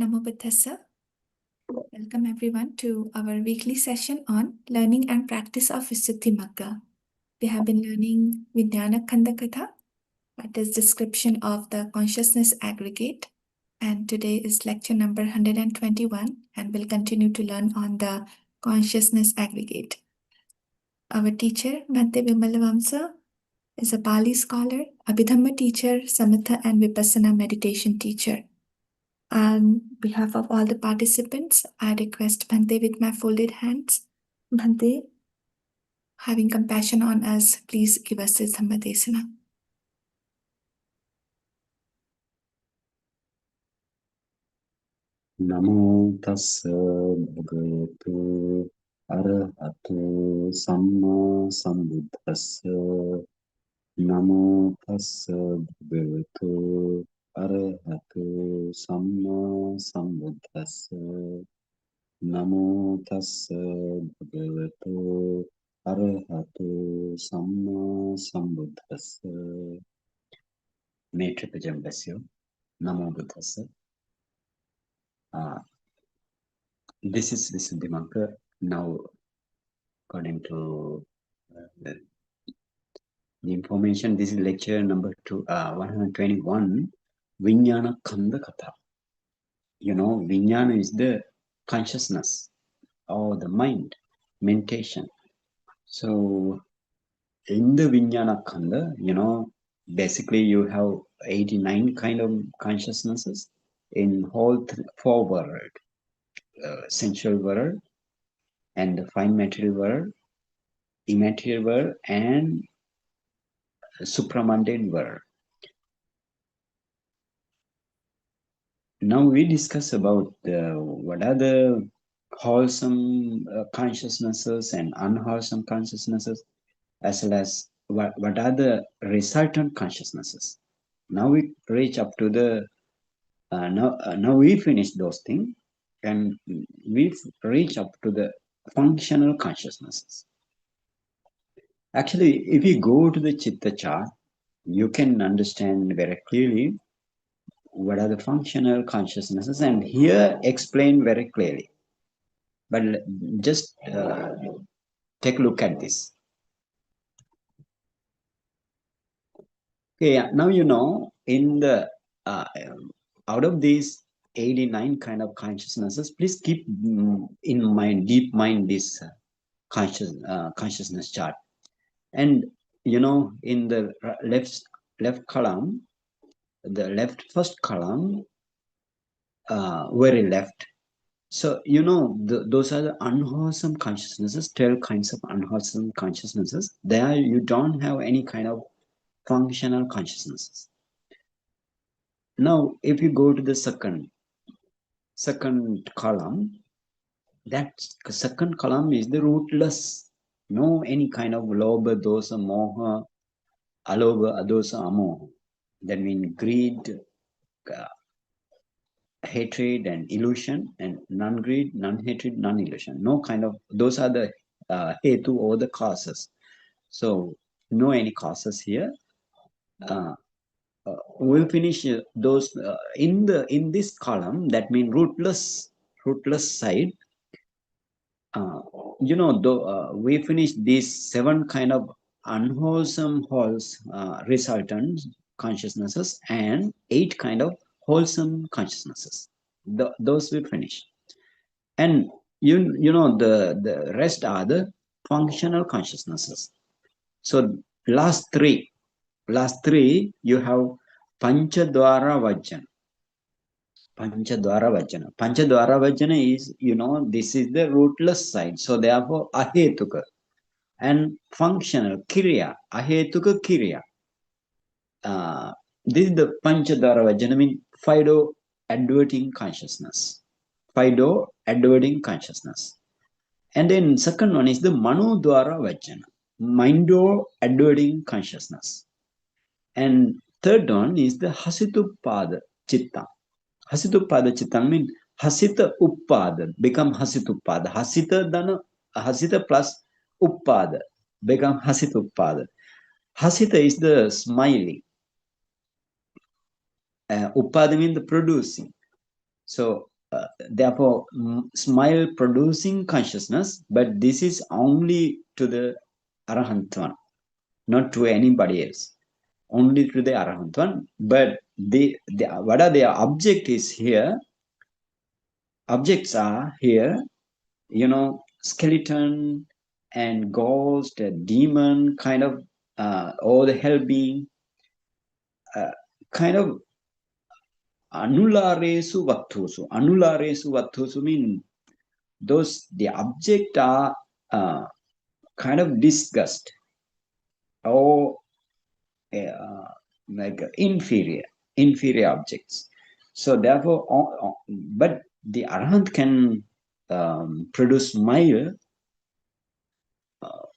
Namo Buddhassa. Welcome everyone to our weekly session on learning and practice of Visuddhimagga. We have been learning Viññāṇakkhandhakathā, that is description of the consciousness aggregate. And today is lecture number 121 and we'll continue to learn on the consciousness aggregate. Our teacher, Bhante Vimalavamsa, is a Pali scholar, Abhidhamma teacher, Samatha and Vipassana meditation teacher. On behalf of all the participants, I request Bhante with my folded hands. Bhante, having compassion on us, please give us this Dhamma Desana. Namo tassa bhagavato arahato samma sambuddhassa. Namo tassa bhagavato arahato samma sambuddhassa. Namo tassa bhagavato arahato samma sambuddhassa. May Tripajam bless you. Namo Buddhassa. This is Visuddhimagga. Now, according to the information, this is lecture number 121, Viññāṇakkhandhakathā. You know, Viññāna is the consciousness or the mind, mentation. So, in the Viññāṇakkhandha, you know, basically you have 89 kind of consciousnesses in whole four world. Sensual world and the fine material world, immaterial world, and supramundane world. Now we discuss about what are the wholesome consciousnesses and unwholesome consciousnesses, as well as what are the resultant consciousnesses. Now we reach up to the now we finish those things, and we reach up to the functional consciousnesses. Actually, if you go to the Chitta chart, you can understand very clearly what are the functional consciousnesses, and here explain very clearly. But just take a look at this. Okay, now you know in the out of these 89 kind of consciousnesses, please keep in mind, deep mind this consciousness chart. And you know, in the left column, the first column, very left. So you know, those are the unwholesome consciousnesses. 12 kinds of unwholesome consciousnesses. There you don't have any kind of functional consciousnesses. Now, if you go to the second column, that second column is the rootless. No any kind of lobha, dosa, moha, alobha, adosa, amoha. That means greed, hatred and illusion, and non-greed, non-hatred, non-illusion. No kind of, those are the hetu or the causes. So no any causes here. We'll finish those in this column. That means rootless side. You know, we finish these 7 kind of unwholesome resultant consciousnesses and 8 kind of wholesome consciousnesses. Those we finish, and you know the rest are the functional consciousnesses. So last three you have Panchadwara Vajjana. Panchadwara Vajjana is, you know, this is the rootless side. So therefore ahetuka and functional kriya, ahetuka kriya. This is the Panchadwara Vajjana, mean Fido adverting consciousness. Fido adverting consciousness. And then second one is the Manodwara Vajjana, Mindo adverting consciousness. And third one is the Hasitupada Chitta. Hasitupada Chitta means Hasita Uppada, become Hasitupada. Hasita plus Uppada, become Hasitupada. Hasita is the smiling. Uppada means the producing. So therefore, smile producing consciousness, but this is only to the Arahant one, not to anybody else. Only to the Arahant one. But what are their object is here? Objects are here, skeleton and ghost, a demon, kind of, or the hell being, kind of anularesu vattusu. Anularesu vattusu mean the object are kind of disgust or like inferior objects. So therefore, but the Arahant can produce smile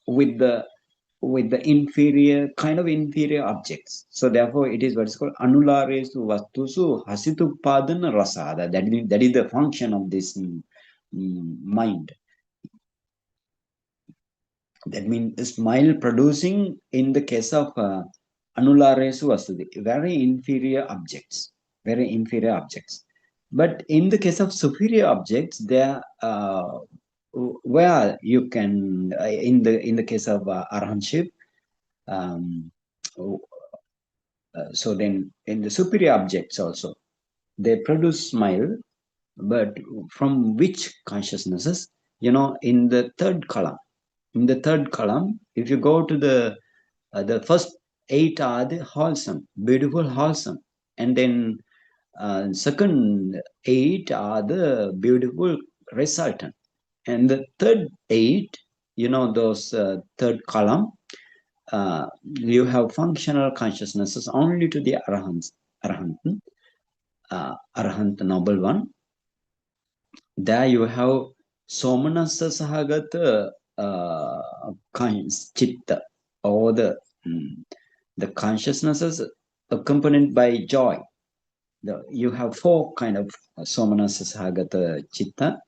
with the inferior objects. So therefore, it is what is called anularesu vastusu hasitupadana rasada. That is the function of this mind. That means smile producing in the case of anularesu vastudi, very inferior objects. But in the case of superior objects, there where you can in the case of arahantship, so then in the superior objects also they produce smile, but from which consciousnesses? In the third column. If you go to the first 8 are the wholesome, beautiful, wholesome, and then second 8 are the beautiful, resultant, and the third 8, those third column, you have functional consciousnesses only to the arahant noble one. There you have somanasa sahagata chitta, or the consciousnesses accompanied by joy. You have 4 kind of somanasa sahagata chitta,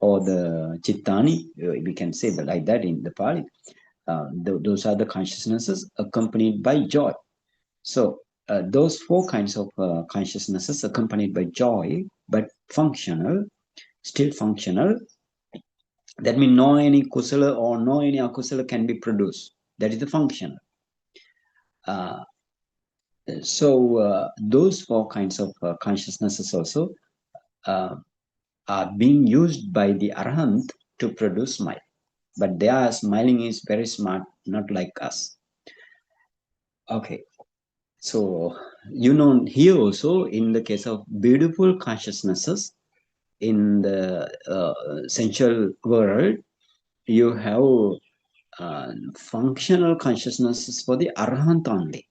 or the chittani, we can say that like that in the Pali. Those are the consciousnesses accompanied by joy. So those 4 kinds of consciousnesses accompanied by joy, but still functional. That means no any kusala or no any akusala can be produced. That is the function. So those 4 kinds of consciousnesses also are being used by the Arahant to produce smile. But their smiling is very smart, not like us. Okay. So, here also in the case of beautiful consciousnesses in the sensual world, you have functional consciousnesses for the Arahant only.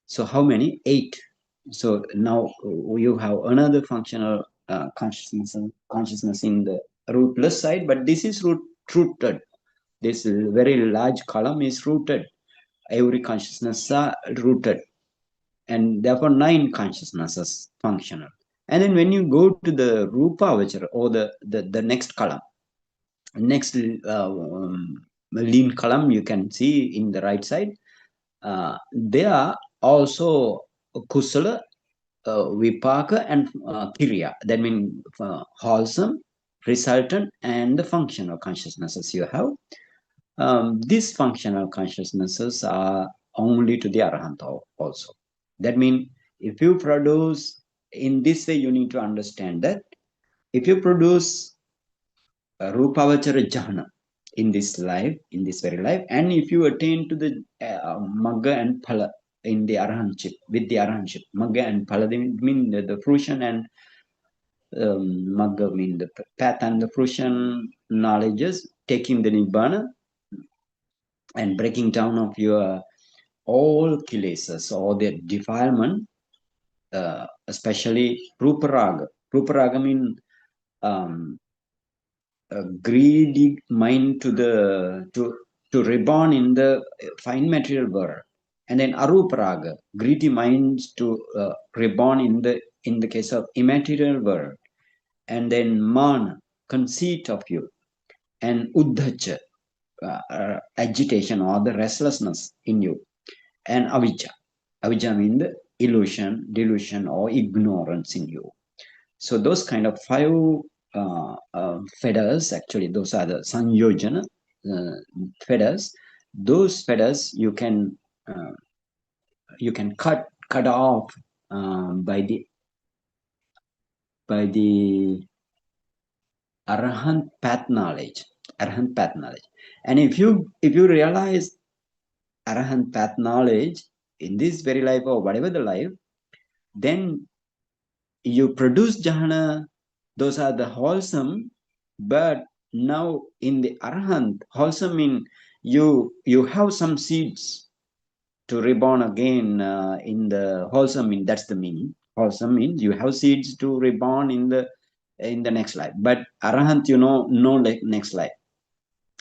So how many? 8. So now you have another functional consciousness in the rootless side, but this is rooted. This very large column is rooted. Every consciousness are rooted, and therefore 9 consciousnesses functional. And then when you go to the rupa avachara, or the next column, next lean column, you can see in the right side, they are also kusala, vipaka, and kriya. That means wholesome, resultant, and the functional consciousnesses you have. These functional consciousnesses are only to the Arahanta also. That means if you produce in this way, you need to understand that if you produce Rupavachara Jhana in this very life, and if you attain to the Magga and Phala in the Arahantship, with the Arahantship, Magga and Phala, they mean the fruition, and Magga mean the path and the fruition knowledges, taking the Nibbana and breaking down of your all kilesas or the defilement, especially Ruparaga. Ruparaga means a greedy mind to reborn in the fine material world, and then Aruparaga, greedy minds to reborn in the case of immaterial world, and then Mana, conceit of you, and Uddhacha, agitation or the restlessness in you, and Avijja. Avijja means the illusion, delusion, or ignorance in you. So those kind of five feathers, actually, those are the Sanyojana feathers. Those feathers you can cut off by the Arahant path knowledge. Arahant path knowledge. And if you realize Arahant path knowledge in this very life or whatever the life, then you produce jhana. Those are the wholesome, but now in the Arahant, wholesome mean you have some seeds to reborn again in the wholesome mean, that's the meaning. Wholesome means you have seeds to reborn in the next life. But Arahant, no next life.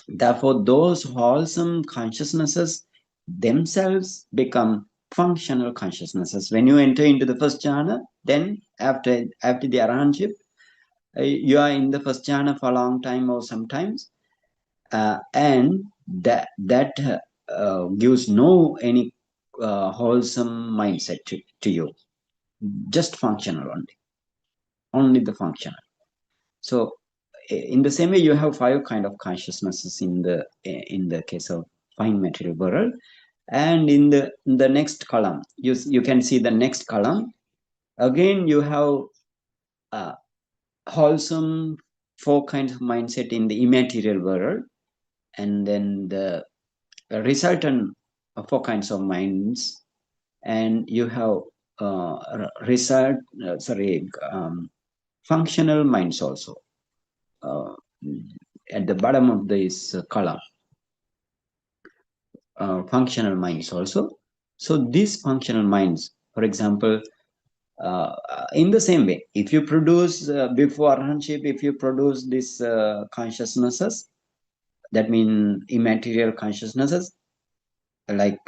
Therefore, those wholesome consciousnesses themselves become functional consciousnesses. When you enter into the first jhana, then after the arahantship, you are in the first jhana for a long time or sometimes, and that gives no any wholesome mindset to you, just functional only the functional. So in the same way, you have five kind of consciousnesses in the case of fine material world. And in the next column, you can see the next column. Again, you have wholesome four kinds of mindset in the immaterial world, and then the resultant four kinds of minds, and you have functional minds also at the bottom of this column. Functional minds also. So these functional minds, for example, in the same way, if you produce before arahantship, if you produce these consciousnesses, that means immaterial consciousnesses, like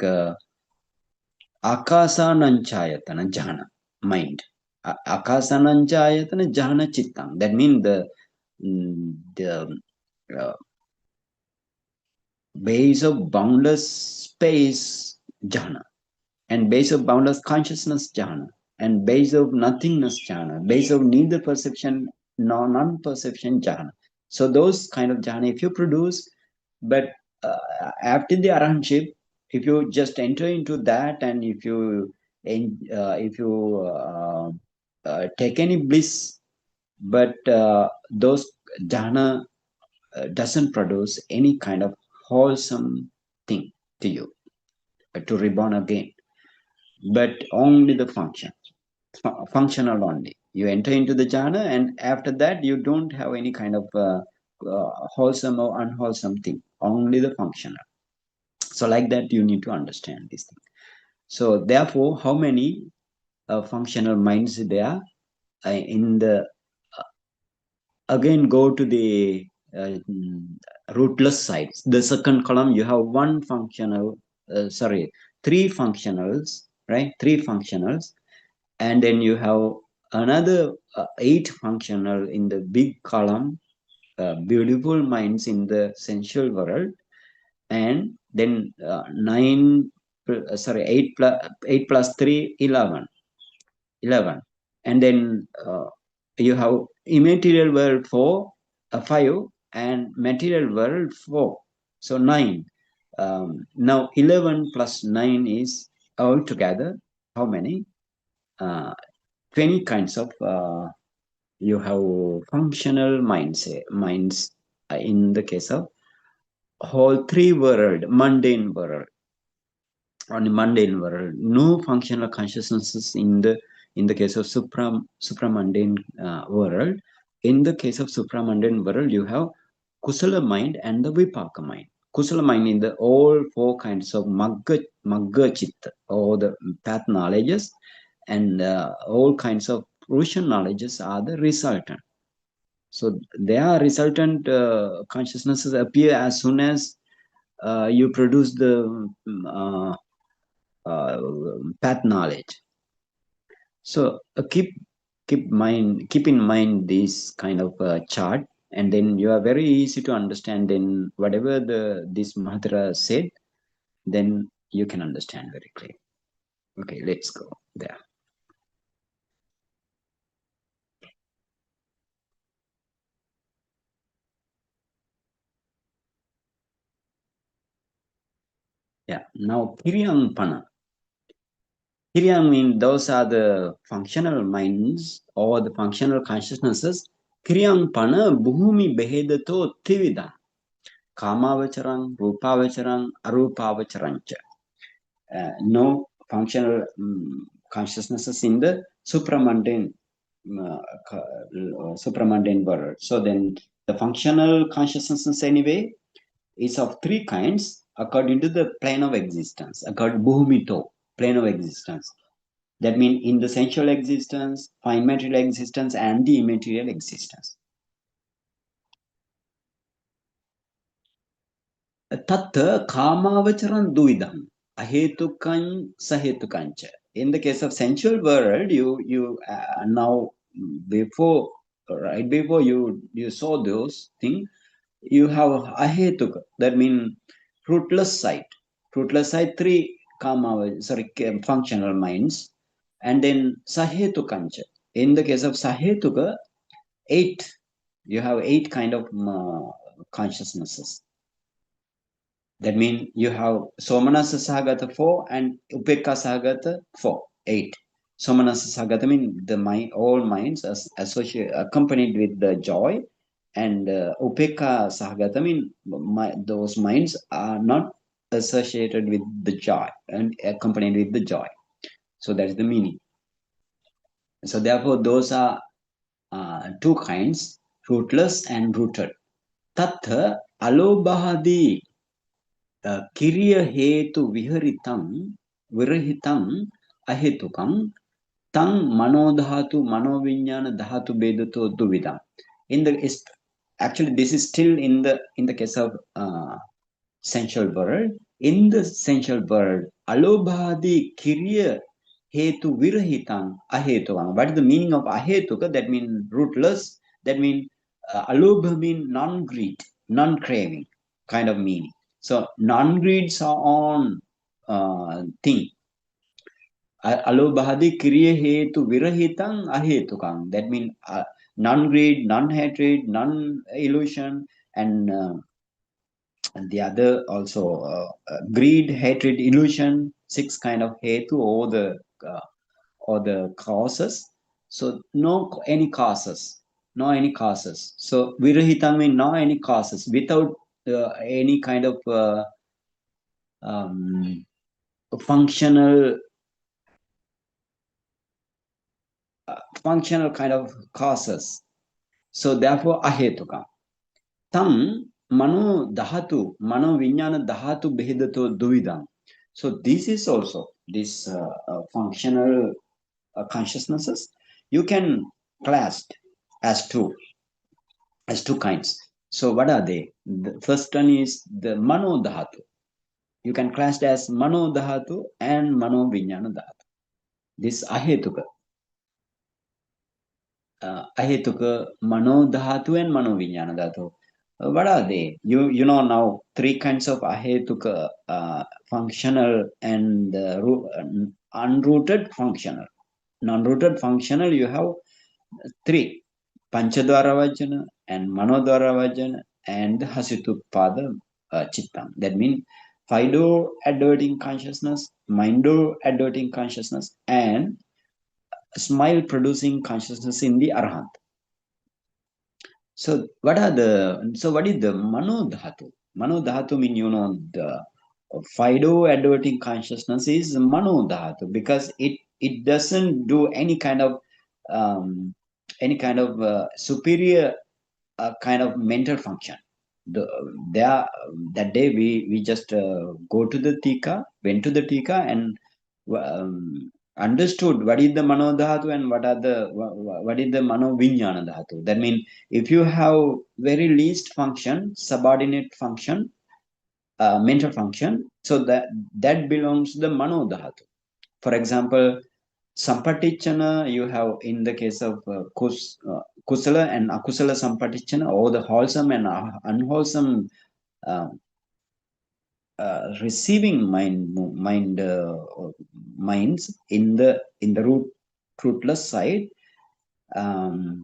akasananchayatana jhana mind, akasananchayatana jhana chittang. That means the base of boundless space jhana, and base of boundless consciousness jhana, and base of nothingness jhana, base of neither perception nor non-perception jhana. So those kind of jhana, if you produce, but after the arahantship, if you just enter into that, and if you take any bliss, but those jhana doesn't produce any kind of wholesome thing to you to reborn again, but only the functional only. You enter into the jhana, and after that you don't have any kind of wholesome or unwholesome thing, only the functional. So like that, you need to understand this thing. So therefore, how many functional minds there in the again go to the rootless side. The second column, you have three functionals, right? Three functionals, and then you have another 8 functional in the big column, beautiful minds in the sensual world, and then 8 plus 3, 11, and then you have immaterial world 4, 5, and material world 4, so 9. Now 11 plus 9 is altogether how many? 20 kinds of you have functional minds in the case of whole 3 world, mundane world. On the mundane world, no functional consciousnesses in the case of supramundane world. In the case of supramundane world, you have kusala mind and the vipaka mind. Kusala mind in the all 4 kinds of magga chitta, or the path knowledges, and all kinds of fruition knowledges are the resultant. So their resultant consciousnesses appear as soon as you produce the path knowledge. So keep in mind this kind of chart, and then you are very easy to understand. Then whatever this Mahatra said, then you can understand very clearly. Okay, let's go there. Yeah. Now Kiriyang Pana. Kiriyang means those are the functional minds or the functional consciousnesses. Kiriyang Pana Bhumi Behedato Tividam. Kamavacharang, Rupavacharang, Arupavacharangcha. No functional consciousnesses in the supramundane supramundane world. So then the functional consciousness anyway is of three kinds according to the plane of existence, according to Bhumito, plane of existence. That means in the sensual existence, fine material existence, and the immaterial existence. Tattha kamavacharan duidam, ahetukan sahetukancha. In the case of sensual world, you now right before you saw those things, you have ahetuka. That means fruitless sight. Fruitless sight, three functional minds, and then sahetukancha. In the case of sahetuka, eight. You have eight kind of consciousnesses. That means you have Somanasa Sahagata 4 and Upekka Sahagata 4, 8. Somanasa Sahagata means the mind, all minds associated, accompanied with the joy, and Upekka Sahagata means those minds are not associated with the joy and accompanied with the joy. So that is the meaning. So therefore, those are two kinds, rootless and rooted. Tatha alobahadi Kiriya hetu virahitam ahetukam tang manodhatu manovinyana dhatu bedato duvidam. Actually this is still in the case of sensual world. In the sensual world, alobhadi kiriya hetu virahitam ahetukam. What is the meaning of ahetuka? That means rootless. That means alobha means non-greed, non-craving kind of meaning. So non-greeds are on thing. Alobhadi kriya hetu virahitam ahetukam. That means non-greed, non-hatred, non-illusion, and the other also greed, hatred, illusion. Six kind of hetu or the causes. So no any causes. No any causes. So virahitam means no any causes, without any kind of functional kind of causes. So therefore ahetuka. Tam mano dhatu, mano viññāna dhatu behedato duvidam. So this is also this functional consciousnesses. You can class as two kinds. So what are they? The first one is the mano dhatu. You can class as mano dhatu and mano viññāna dhatu. This ahetuka. Ahetuka, mano dhatu and mano viññāna dhatu. What are they? You know now three kinds of ahetuka, functional and unrooted functional. Non-rooted functional, you have three: Panchadvara Vajana and Manodvara Vajana and Hasitupada Chittam. That means five-door adverting consciousness, mind-door adverting consciousness, and smile-producing consciousness in the Arhat. So what is the Mano Dhatu? Mano Dhatu means, the five-door adverting consciousness is Mano Dhatu, because it doesn't do any kind of superior kind of mental function. That day we just went to the tika and understood what is the mano dhatu and what is the mano viññāna dhatu. That means if you have very least function, subordinate function, mental function, so that belongs to the mano dhatu. For example, sampatichana, you have in the case of kusala and akusala sampatichana, or the wholesome and unwholesome receiving minds in the rootless side, but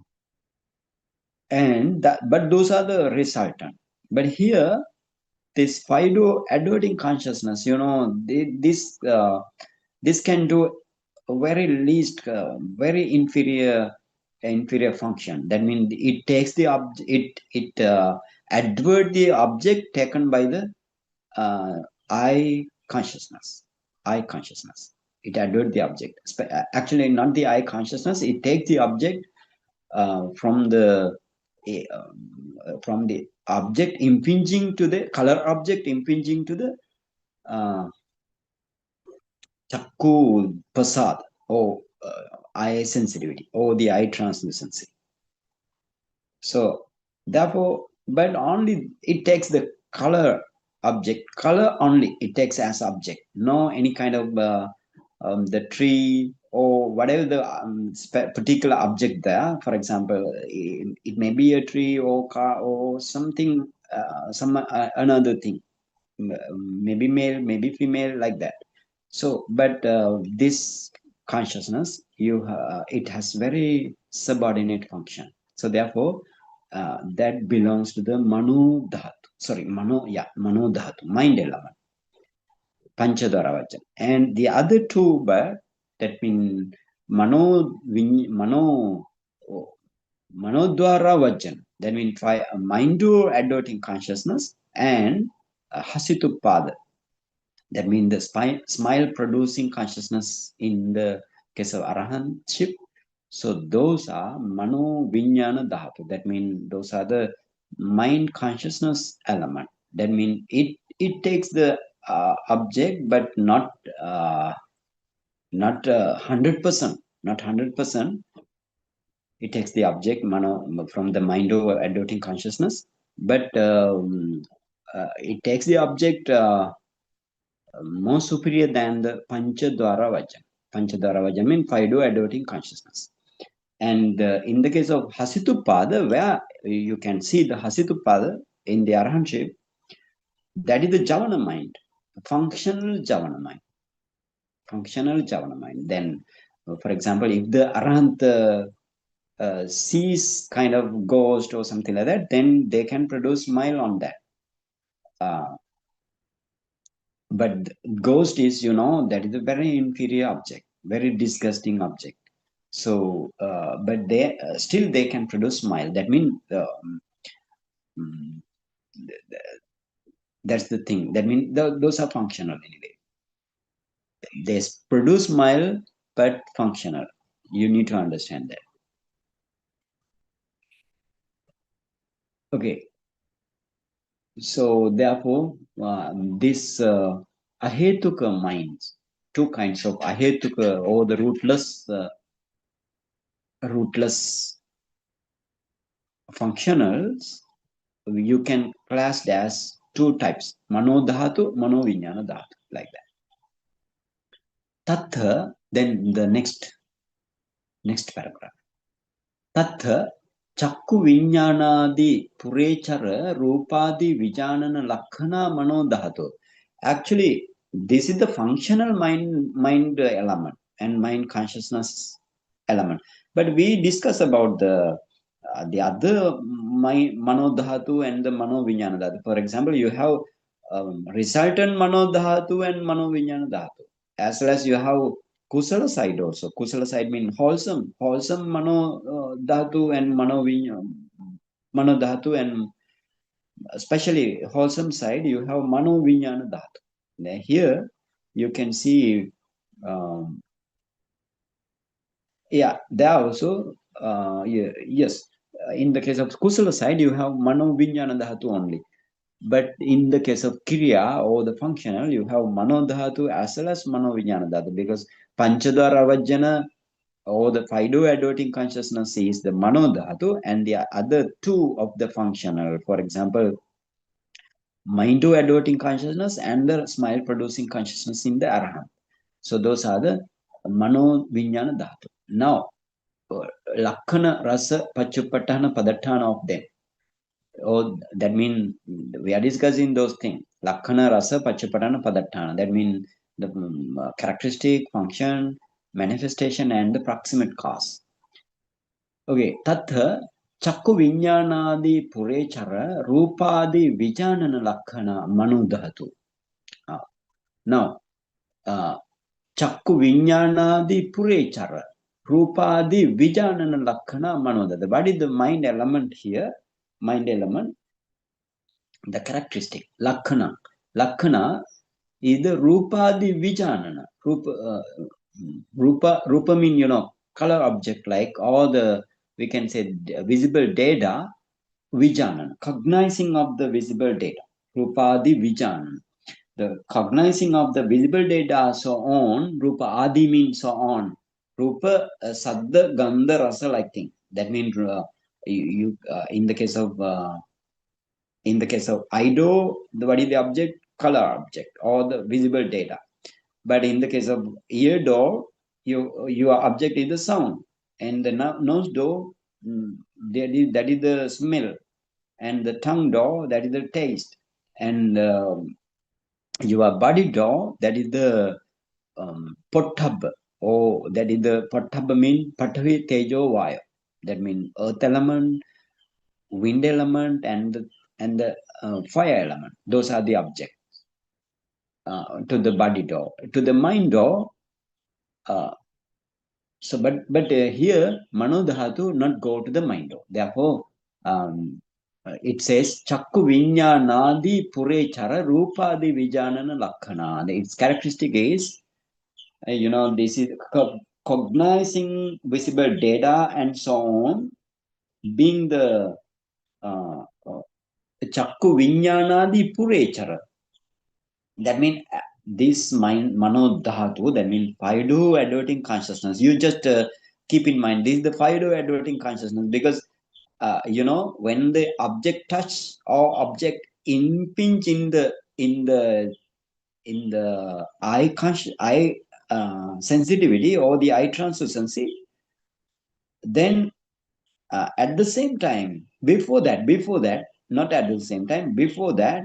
those are the resultant. But here this Fido adverting consciousness, you know, this can do a very least, very inferior function. That means it takes the object, it advert the object taken by the I consciousness. It advert the object. Actually, not the I consciousness. It takes the object from the object impinging to the color object impinging to the chakku pasad or eye sensitivity or the eye translucency. So therefore, but only it takes the color only it takes as object, no any kind of the tree or whatever the particular object there. For example, it may be a tree or car or something, some another thing, maybe male, maybe female, like that. So, but this consciousness, it has very subordinate function. So therefore, that belongs to the Mano Dhatu. Mano Dhatu, mind element, Panchadhara Vajana. And the other two, but that means Manodhara Vajana. That means mind to adverting consciousness and Hasitupada. That means the smile producing consciousness in the case of Arahantship. So those are Mano Viññāṇa Dhatu. That means those are the mind consciousness element. That means it takes the object, but not 100%. Not 100%. It takes the object from the mind over adverting consciousness, but it takes the object more superior than the Panchadhara Vajana. Panchadhara Vajana means Fido adverting consciousness. And in the case of Hasitupada, where you can see the Hasitupada in the Arahantship, that is the Javana mind, functional Javana mind. Functional Javana mind. Then, for example, if the Arahant sees kind of ghost or something like that, then they can produce smile on that. But ghost is, that is a very inferior object, very disgusting object. So, but they still they can produce smile. That means that's the thing. That means those are functional anyway. They produce smile, but functional. You need to understand that. Okay. So therefore, this ahetuka minds, two kinds of ahetuka or the rootless functionals, you can class as two types: Mano Dhatu, Mano Viññāṇa Dhatu, like that. Tatha, then the next paragraph. Tatha Chakku Viññāṇādi Purechara Rupadi Vijanana Lakkhana Mano Dhatu. Actually, this is the functional mind element and mind consciousness element. But we discuss about the other Mano Dhatu and the Mano Viññāṇa Dhatu. For example, you have resultant Mano Dhatu and Mano Viññāṇa Dhatu. As well as you have Kusala side also. Kusala side means wholesome Mano Dhatu and Mano Dhatu, and especially wholesome side, you have Mano Viññāṇa Dhatu. Now here you can see, there also, yes, in the case of Kusala side, you have Mano Viññāṇa Dhatu only. But in the case of Kriya or the functional, you have Mano Dhatu as well as Mano Viññāṇa Dhatu, because Panchadhara Vajana or the Fido adverting consciousness is the Mano Dhatu, and the other two of the functional, for example, mind to adverting consciousness and the smile producing consciousness in the Arahant. So those are the Mano Viññāṇa Dhatu. Now, Lakkhana, Rasa, Pachupattana, Padatthana of them. Oh, that means we are discussing those things. Lakkhana, Rasa, Pachupattana, Padatthana. That means the characteristic, function, manifestation, and the proximate cause. Okay, Tatha, Chakku Viññāṇādi Purechara Rupādi Vijanana Lakkhana Manudhatu. Now, Chakku Viññāṇādi Purechara Rupādi Vijanana Lakkhana Manudhatu. What is the mind element here? Mind element, the characteristic. Lakkhana. Lakkhana is the Rupādi Vijanana. Rupa mean, color object, like all the, we can say, visible data, Vijanan, cognizing of the visible data, Rupadi Vijanan. The cognizing of the visible data, so on, Rupa Adi means so on. Rupa Saddha Gandha Rasa liking. That means in the case of Ido, what is the object? Color object or the visible data. But in the case of ear door, your object is the sound, and the nose door, that is the smell, and the tongue door, that is the taste, and your body door, that is the potthab, or that is the potthab mean pathavi tejo vaya. That means earth element, wind element, and the fire element. Those are the objects to the body door. To the mind door. So, but here Mano Dhatu not go to the mind. Therefore, it says Chakku Viññāṇādi Purechara Rupādi Vijanana Lakkhana. Its characteristic is, this is cognizing visible data and so on, being the Chakku Viññāṇādi Purechara. That means this mind, Mano Dhatu, that means Paido adverting consciousness. You just keep in mind, this is the Paido adverting consciousness, because when the object touch or object impinge in the eye sensitivity or the eye translucency, then at the same time, before that, not at the same time, before that,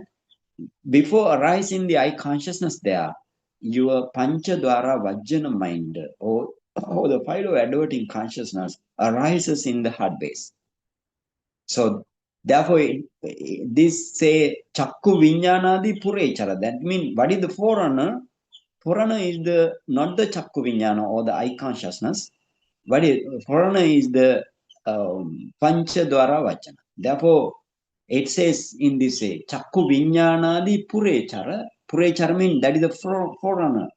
before arising the eye consciousness there, your Panchadwara Vajjana mind or the Phailo adverting consciousness arises in the heart base. So therefore, this say Chakku Viññāṇādi Purechara. That means what is the forerunner? Forerunner is not the Chakku Viññāna or the eye consciousness. What is forerunner is the Panchadwara Vajjana. Therefore, it says in this way, Chakku Viññāṇādi Purechara. Purechara means that is the forerunner.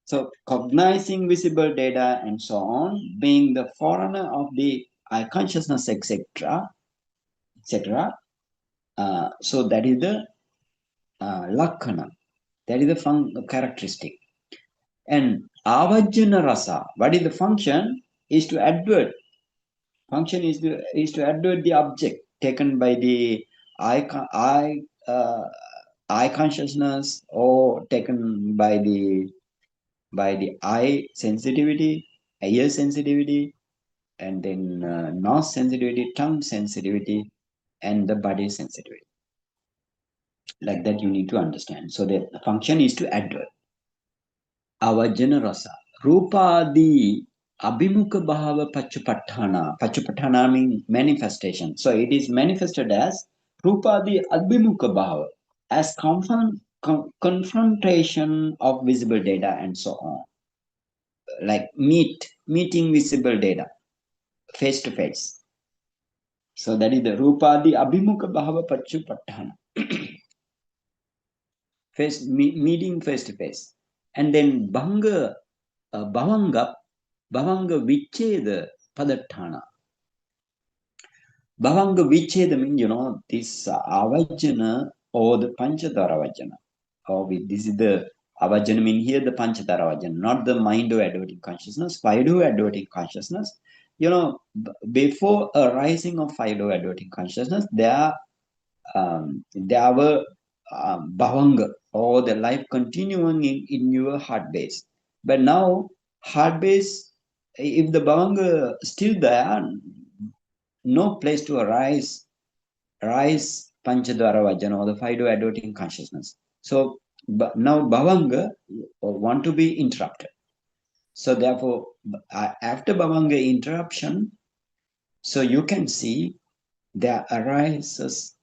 So cognizing visible data and so on, being the forerunner of the eye consciousness, etc. So that is the Lakkhana. That is the characteristic. And Avajjana Rasa, what is the function? Is to advert. Function is to advert the object taken by the eye consciousness, or taken by the eye sensitivity, ear sensitivity, and then nose sensitivity, tongue sensitivity, and the body sensitivity. Like that, you need to understand. So the function is to advert. Avajjana Rasa. Rupadi Abhimukha Bhava Pachupathana. Pachupathana means manifestation. So it is manifested as Rupadi Abhimukha Bhava, as confrontation of visible data and so on. Like meeting visible data face to face. So that is the Rupadi Abhimukha Bhava Pachupathana. Meeting face to face. And then Bhavanga Vicheda Padatthana. Bhavanga Vicheda means, this Avajjana or the Panchadara Vajjana. This is the Avajjana mean here the Panchadara Vajjana, not the mind of adverting consciousness, Paido adverting consciousness. Before arising of Paido adverting consciousness, there were Bhavanga, or the life continuing in your heart base. But now, heart base, if the Bhavanga still there, no place to arise Panchadwara Vajjana or the Paido adverting consciousness. So now Bhavanga want to be interrupted. So therefore, after Bhavanga interruption, So you can see there arises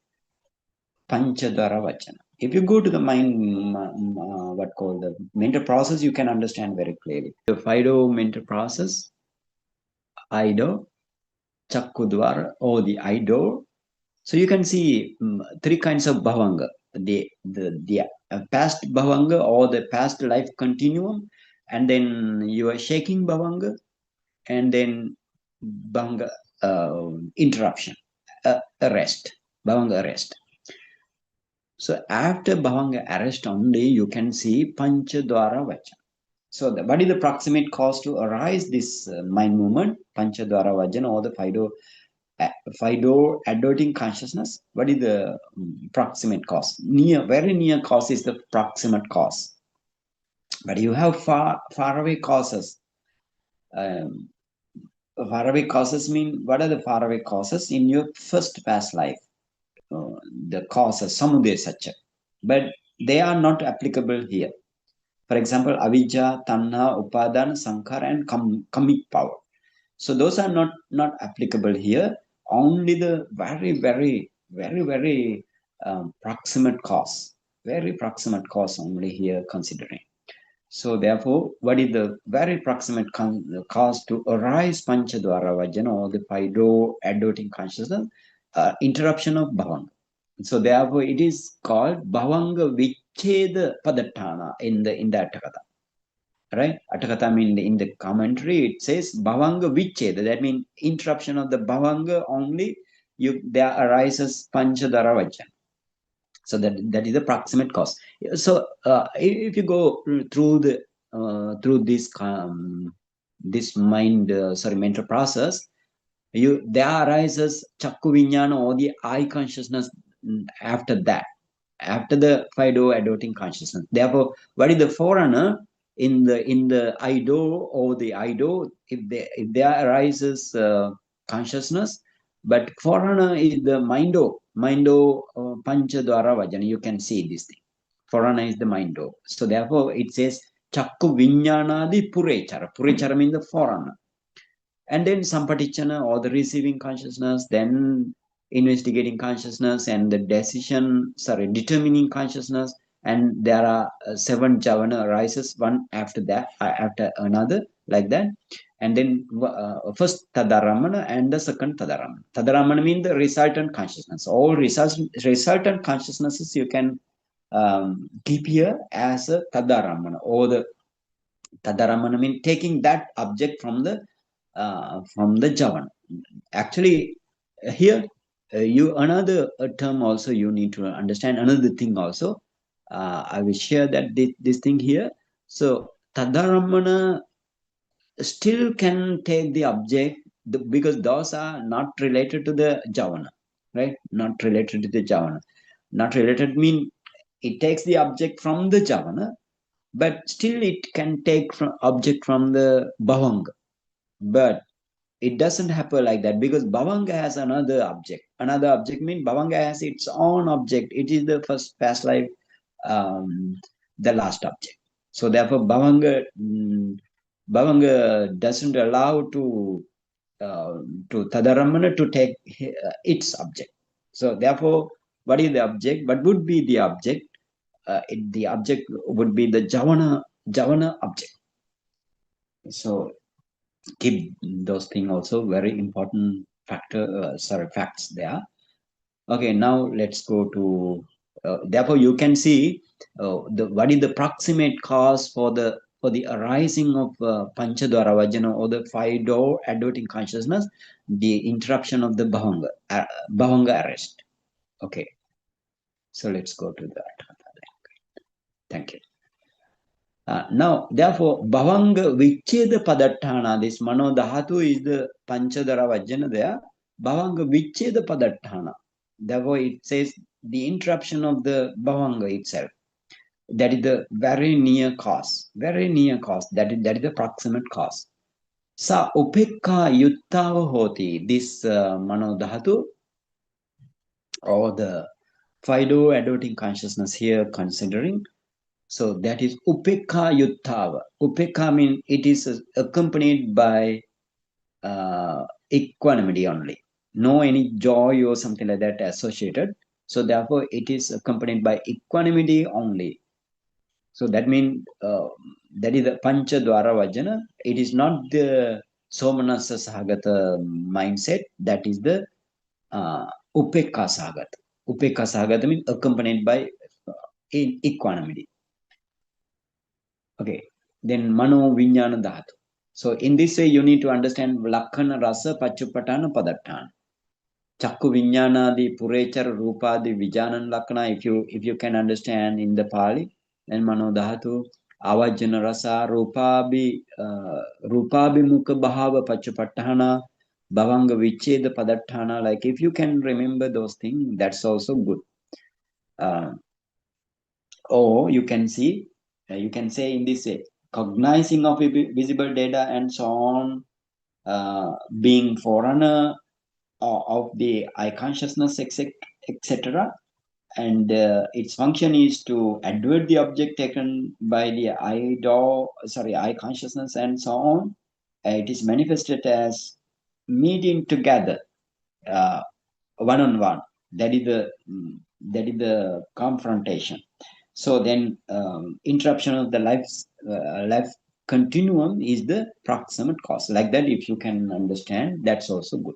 Panchadwara Vachana. If you go to the mind, what called the mental process, you can understand very clearly. The Fido mental process, Ido, Chakkudwara, or the Ido. So you can see three kinds of bhavanga. The past bhavanga or the past life continuum, and then you are shaking bhavanga, and then bhavanga interruption, arrest, bhavanga arrest. So after bhavanga arrest only, you can see Panchadwara Vachana. So what is the proximate cause to arise this mind movement, Panchadwara Vajana, or the Fido adverting consciousness? What is the proximate cause? Very near cause is the proximate cause. But you have far away causes. Far away causes mean, what are the far away causes in your first past life? The causes, samudaya sacha. But they are not applicable here. For example, avijja, tanha, upadana, sankhara, and kamik power. So those are not applicable here. Only the very proximate cause, very proximate cause only here considering. So therefore, what is the very proximate cause to arise Panchadwara Vajana or the Fido adverting consciousness? Interruption of Bhavanga. So therefore, it is called Bhavanga Vicheda Padatthana in the Atthakatha. Right? Atthakatha means in the commentary, it says Bhavanga Vicheda. That means interruption of the Bhavanga only, there arises Panchadwara Vajana. So that is the proximate cause. So if you go through this mental process, there arises Chakku Viññāṇa or the eye consciousness after that, after the Fido adverting consciousness. Therefore, what is the forerunner in the Ido or the Ido? If there arises consciousness, but forerunner is the Mindo Panchadwara Vajana. You can see this thing. Forerunner is the Mindo. So therefore, it says Chakku Viññāṇādi Purechara. Purechara means the forerunner. And then Sampatichana or the receiving consciousness, then investigating consciousness, and the determining consciousness. And there are 7 javana arises, one after that, after another, like that. And then first Tadaramana and the second Tadaramana. Tadaramana means the resultant consciousness. All resultant consciousnesses you can keep here as a Tadaramana, or the Tadaramana means taking that object from the javana. Actually, here another term also you need to understand, another thing also. I will share that this thing here. So Tadaramana still can take the object because those are not related to the javana, right? Not related to the javana. Not related mean it takes the object from the javana, but still it can take from object from the bhavanga. But it doesn't happen like that, because bhavanga has another object. Another object means bhavanga has its own object. It is the first past life, the last object. So therefore bhavanga doesn't allow to Tadaramana to take its object. So therefore, what is the object? What would be the object? The object would be the javana object. So keep those things also very important facts there. Okay, now let's go to therefore you can see what is the proximate cause for the arising of Panchadwara Vajana or the 5-door adverting consciousness, the interruption of the bhavanga arrest. Okay, so let's go to that. Thank you. Now, therefore, Bhavanga Vicheda Padatthana, this Mano Dhatu is the Panchadwara Vajana there. Bhavanga Vicheda Padatthana. Therefore, it says the interruption of the Bhavanga itself. That is the very near cause. Very near cause. That is the proximate cause. Sa Upekha Yuttava Hoti, this Mano Dhatu, or the Fido adverting consciousness here considering. So that is Upekha Yuttava. Upekha means it is accompanied by equanimity only. No any joy or something like that associated. So therefore, it is accompanied by equanimity only. So that means that is the pancha dwara vajana. It is not the somanasa sahagata mindset. That is the upekka sahagata. Upekka sahagata means accompanied by equanimity. Okay. Then mano viññāna dhatu. So in this way, you need to understand lakkana rasa pachupatana padattana. Chakku viññānādi purechara rūpādi vijanan lakkana. If you can understand in the Pali, then mano dhatu avajjana rasa rūpābi mukha bhava pachupattana bhavanga vicheda padattana. Like if you can remember those things, that's also good. Or you can see, you can say in this way, cognizing of visible data and so on, being forerunner of the eye consciousness, etc. And its function is to advert the object taken by the eye consciousness and so on. It is manifested as meeting together, one-on-one. That is the confrontation. So then interruption of the life continuum is the proximate cause. Like that, if you can understand, that's also good.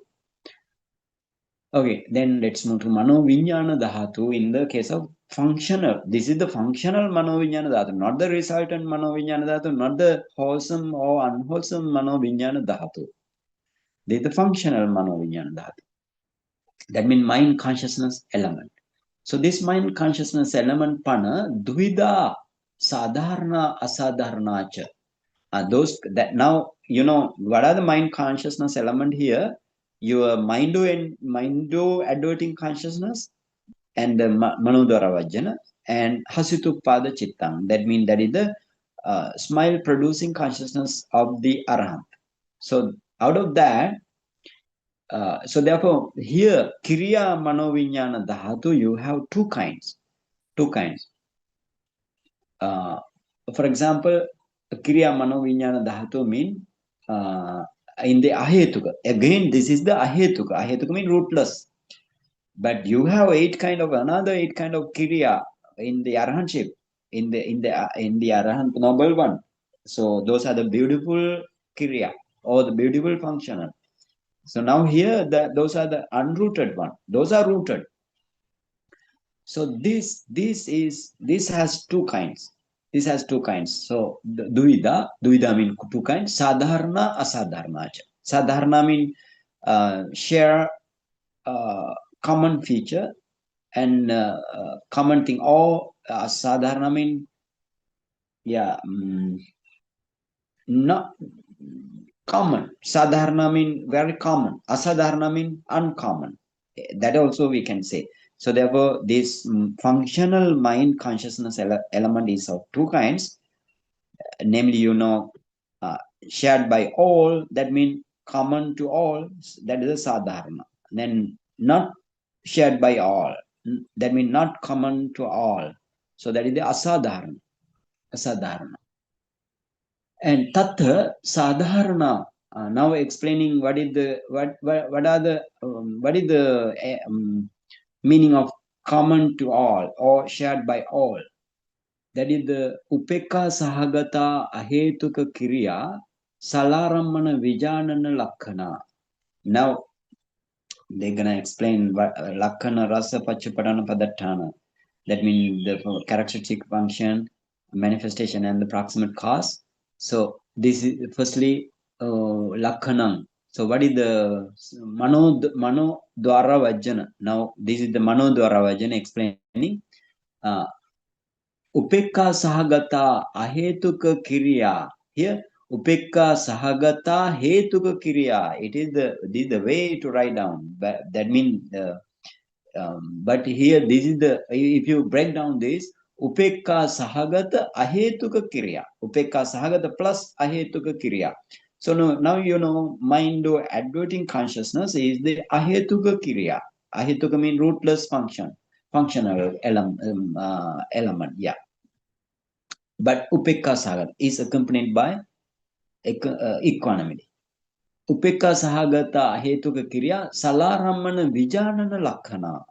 Okay, then let's move to mano viññāna dhatu in the case of functional. This is the functional mano viññāna dhatu, not the resultant mano viññāna dhatu, not the wholesome or unwholesome mano viññāna dhatu. This is the functional mano viññāna dhatu. That means mind consciousness element. So this mind consciousness element pana dvida sadharna asadharna cha. Those that now you know what are the mind consciousness element here? Your mindo adverting consciousness and the manodara vajjana and hasitupada chittang. That means that is the smile producing consciousness of the arahant. So out of that, so therefore here kriya manoviññāna dhatu, you have two kinds. For example, kriya manoviññāna dhatu mean in the ahetuka. Again, this is the ahetuka. Ahetuka means rootless. But you have another eight kind of kriya in the arahantship, in the arahant noble one. So those are the beautiful kriya or the beautiful functional. So now here those are the unrooted one. Those are rooted. So this has two kinds. This has two kinds. So duida mean two kinds. Sadharna, asadharna. Sadharna mean share common feature and common thing. Or asadharna mean not common. Sadharna mean very common. Asadharna mean uncommon. That also we can say. So therefore, this functional mind consciousness element is of two kinds, namely, shared by all, that means common to all, that is a sadharana. Then not shared by all, that means not common to all. So that is the asadharana. And tattha sadharana. Now explaining what is the meaning of common to all or shared by all. That is the upekka sahagata ahetuka kriya salaramana vijanana lakkhana. Now they're gonna explain what lakkhana rasa pachupadana padattana. That means the characteristic function, manifestation, and the proximate cause. So this is firstly lakkhanam. So what is the mano dwara vajjana? Now this is the mano dwara vajjana explaining upekka sahagata ahetuka kriya. Here upekka sahagata hetuka kriya. It is the way to write down. That means but here this is if you break down this, upekka sahagata ahetuka kriya. Upekka sahagata plus ahetuka kriya. So now you know mind or adverting consciousness is the ahetuka kriya. Ahetuka means rootless functional element. Yeah. But upekka sahagata is accompanied by equanimity. Upekka sahagata hetuka kriya salarammana vijanana lakkana.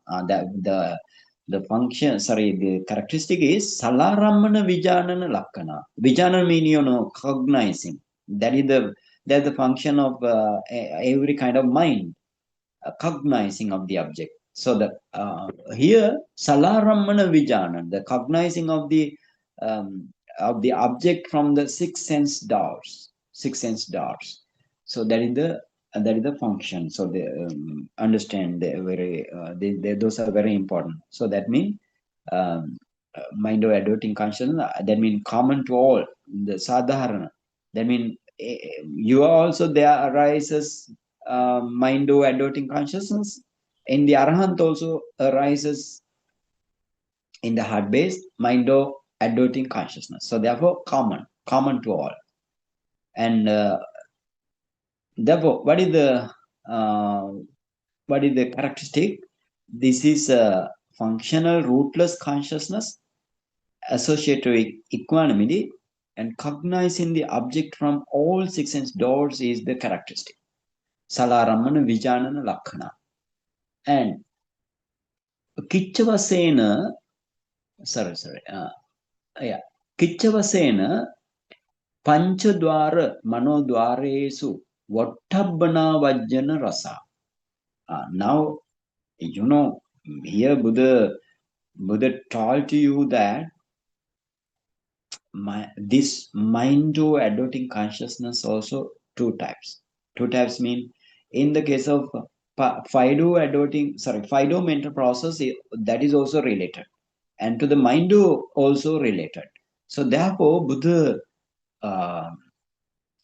The function, sorry, the characteristic is salarammana vijanana lakkana. Vijanana means, cognizing. That's the function of every kind of mind, cognizing of the object. So the here salarammana vijana, the cognizing of the object from the six sense doors. So that is the function. So they understand those are very important. So that means mind or adverting consciousness, that means common to all, the sadharana. That means you are also there arises mind or adverting consciousness. In the arahant also arises in the heart base mind or adverting consciousness. So therefore common to all. And therefore, what is the characteristic? This is a functional rootless consciousness associated with equanimity, and cognizing the object from all six sense doors is the characteristic. Salaramana vijanana lakkana. And Kicchavasena, Kicchavasena panchadwara manodwaresu vattabhana vajjana rasa. Now, here Buddha told to you that this mind to adverting consciousness also two types. Two types mean, in the case of Fido mental process, that is also related, and to the mind also related. So therefore, Buddha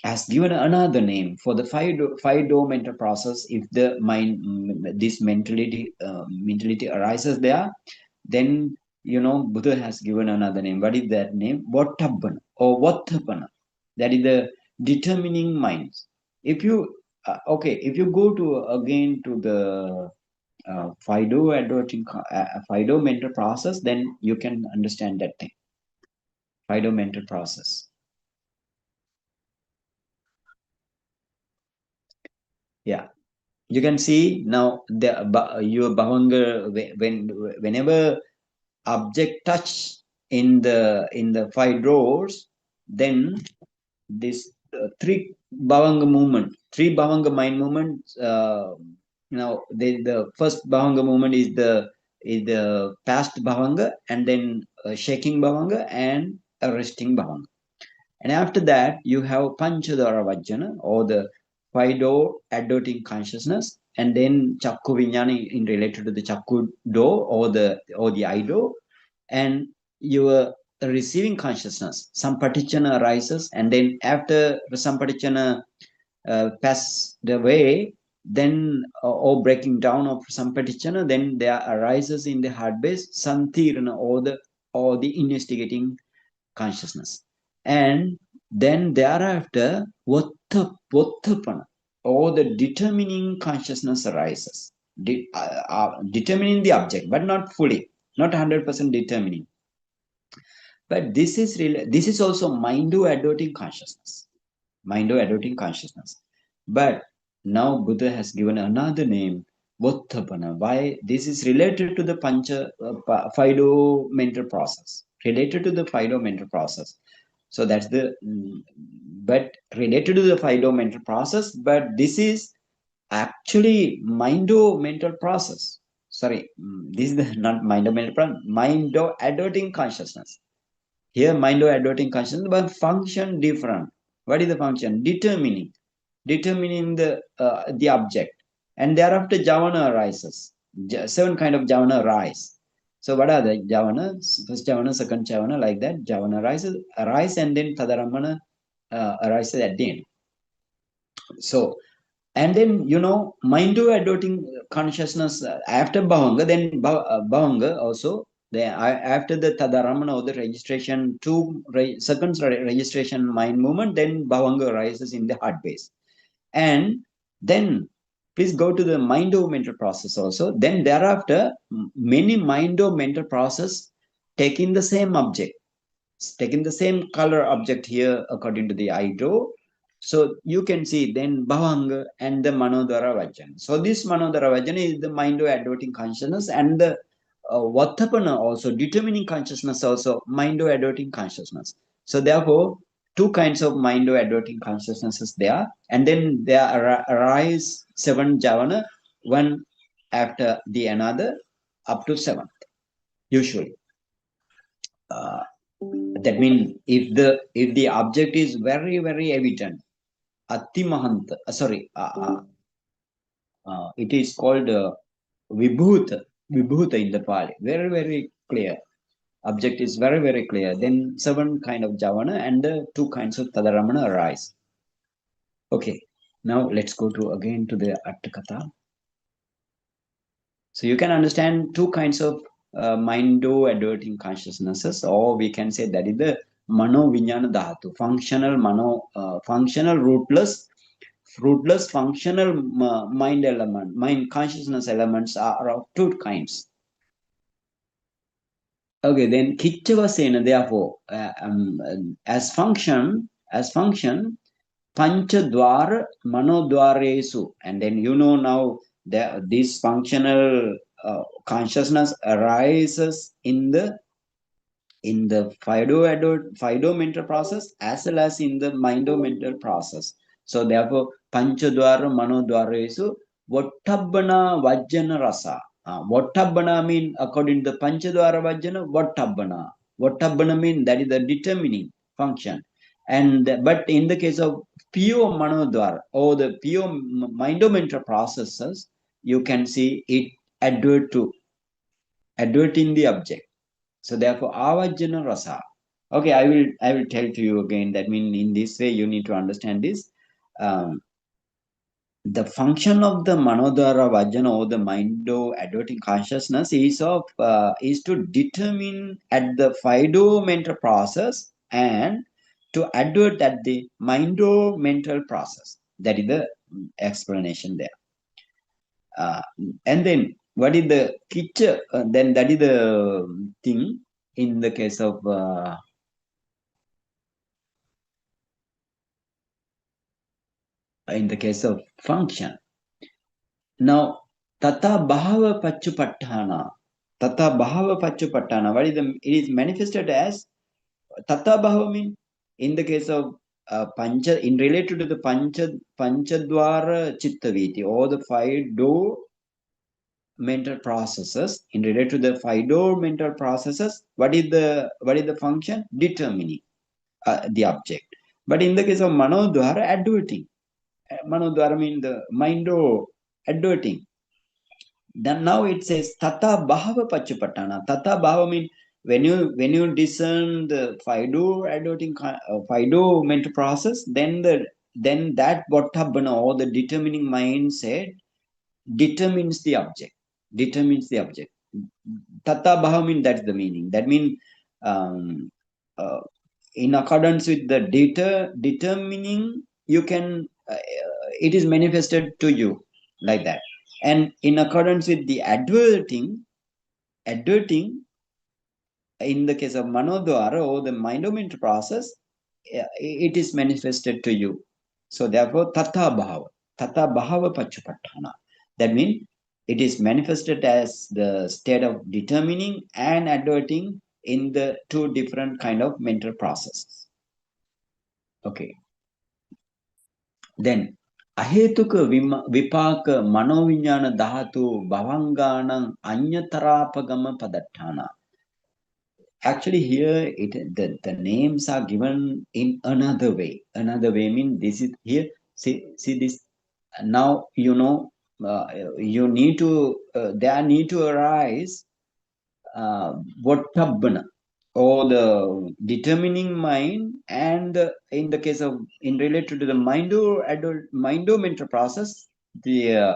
has given another name for the Fido mental process. If the mind, this mentality arises there, then Buddha has given another name. What is that name? Vattabhana or Vattapana. That is the determining minds. If you if you go to again to the Fido Fido mental process, then you can understand that thing. Fido mental process. Yeah, you can see now the your Bhavanga, whenever object touch in the five doors, then this three bhavanga mind movement. The first bhavanga movement is the past bhavanga, and then shaking bhavanga and a resting bhavanga. And after that, you have panchadara vajjana, or the five door adverting consciousness, and then chakku viññāna in related to the chakku door or the eye door, and your receiving consciousness, sampatichana arises, and then after sampatichana pass the way, then or breaking down of sampatichana, then there arises in the heart base santirana, or the investigating consciousness. And then thereafter Vattapana, or the determining consciousness arises, determining the object, but not fully, not 100% determining. But this is also mind-adverting consciousness. Mind-adverting consciousness. But now Buddha has given another name, Vattapana. Why? This is related to the Fido mental process. Related to the Fido mental process. So that's but related to the Fido mental process, but this is actually mental process. Sorry, this is not mental process, mind-adverting consciousness. Here, mind-adverting consciousness, but function different. What is the function? Determining the object, and thereafter javana arises. 7 kind of javana arise. So what are the javanas? First javana, second javana, like that. Javana arise, and then tadaramana arises at the end. So, and then mind-adverting consciousness after bhavanga, then bhavanga also. Then after the tadaramana or the registration, 2 seconds registration mind movement, then bhavanga arises in the heart base. And then please go to the mind-mental process also. Then thereafter, many mind-mental process taking the same object, taking the same color object here according to the idol. So you can see then Bhavanga and the Manodara Vajana. So this Manodara Vajana is the mind-adverting consciousness, and the Vattapana also, determining consciousness also, mind-adverting consciousness. So therefore, two kinds of mind-adverting consciousnesses there, and then there arise 7 Javana, one after the another, up to 7th, usually. That means if the object is very, very evident, Atimahant, it is called Vibhuta in the Pali. Very, very clear. Object is very, very clear. Then 7 kind of Javana and 2 kinds of Tadaramana arise. Okay, now let's go to again to the Attakatha. So you can understand 2 kinds of mind-adverting consciousnesses, or we can say that is the Mano Viññāṇa Dhatu, functional rootless functional mind element, mind consciousness elements are of 2 kinds. Okay, then Kicchavasena, therefore, as function, Panchadwara Manodwaresu, and then now this functional consciousness arises in the Fido mental process as well as in the Mindo mental process. So therefore, Panchadwara Manodwaresu, Vattabbana Vajjana Rasa. Vattabbana mean according to the Panchadwara Vajjana, Vattabbana. Vattabbana mean that is the determining function. And but in the case of pure Manodwara or the pure Mindo mental processes, you can see it adverting the object. So therefore, avajjana rasa. Okay, I will tell to you again. That means in this way you need to understand this. The function of the manodara vajjana or the mindo adverting consciousness is to determine at the fido mental process and to advert at the mindo mental process. That is the explanation there. And then what is the kitcha? Then that is the thing in the case of function. Now, tata bhava pachupattana. Tata bhava pachupattana. What is it is manifested as tata bhava mean in the case of pancha in related to the panchadwara chittaviti or the 5 door mental processes. In related to the 5 door mental processes, what is the function? Determining the object. But in the case of manodwara, adverting. Manodwara means the mind adverting. Then now it says tata bhava pachupattana. Tata bhava means when you discern the Fido adverting Fido mental process, then that Vattabbana or the determining mindset determines the object. Tata bhava means that's the meaning. That means in accordance with the data determining, you can it is manifested to you like that. And in accordance with the adverting in the case of manodwara or the mind-mental process, it is manifested to you. So therefore, tata bhava pachupattana. That means it is manifested as the state of determining and adverting in the 2 different kind of mental processes. Okay. Then ahetuka vipaka manoviññāṇa dhatu bhavanganam anyatarapagama padattana. Actually, here the names are given in another way. Another way means this is here. See this. Now you need to there need to arise Vattabbana or the determining mind, and in the case of in related to the mindo mental process, the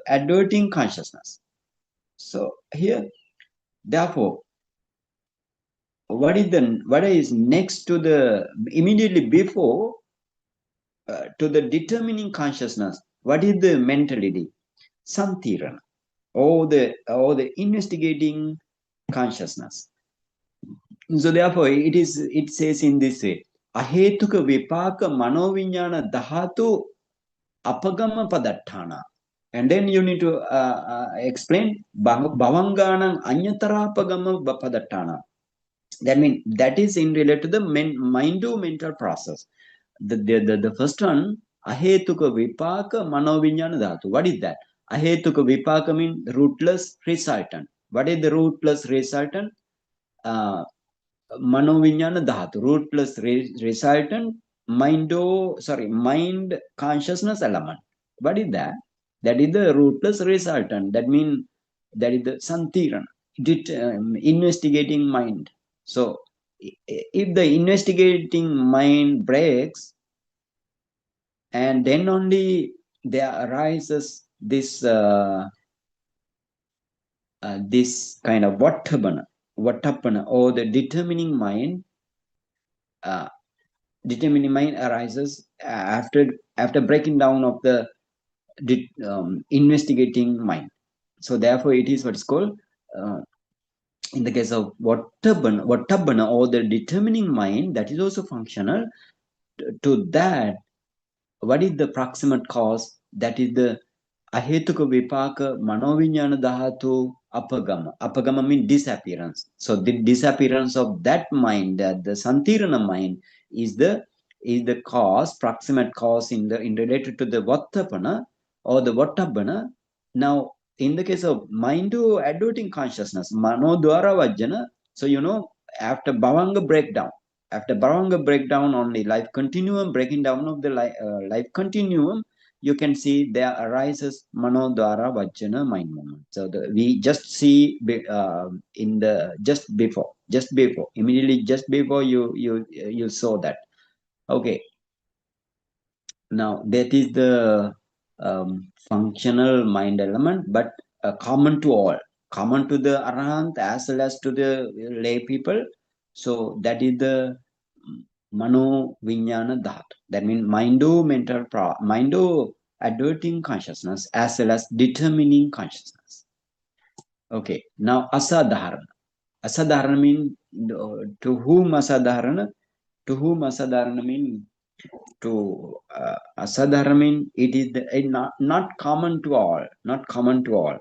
adverting consciousness. So here, therefore, what is next to the immediately before to the determining consciousness? What is the mentality? Santirana, or the investigating consciousness. So therefore, it says in this way: ahetuka vipaka manoviññāna dhatu apagama padaṭṭhāna. And then you need to explain bhavanganam anyatarapagama padaṭṭhāna. That means that is in relation to the mind to mental process. The first one, ahetuka vipaka manoviññāna dhatu. What is that? Ahetuka vipaka means rootless resultant. What is the rootless resultant? Manoviññāna dhatu, rootless resultant, mind consciousness element. What is that? That is the rootless resultant. That means that is the santiran, investigating mind. So if the investigating mind breaks, and then only there arises this this kind of vatthapana, or the determining mind. Determining mind arises after breaking down of the investigating mind. So therefore, it is what is called in the case of vatthapana, or the determining mind, that is also functional. To that, what is the proximate cause? That is the ahetuka vipaka manoviññāna dhatu apagama. Apagama means disappearance. So the disappearance of that mind, that the santirana mind, is the cause, proximate cause in related to the vatthapana or the vattabhana. Now, in the case of mind to adverting consciousness, mano dwara vajjana. So after bhavanga breakdown, only life continuum, breaking down of the life continuum, you can see there arises mano dwara vajjana mind movement. So we just see in the just before, immediately just before you saw that. Okay. Now that is the functional mind element, but common to all, common to the arahant as well as to the lay people. So that is the mano viññāna dhatu. That means mind adverting consciousness as well as determining consciousness. Okay. Now asadharana. Asadharana means to whom asadharana? To whom asadharana means? To asadharana means it is not common to all. Not common to all.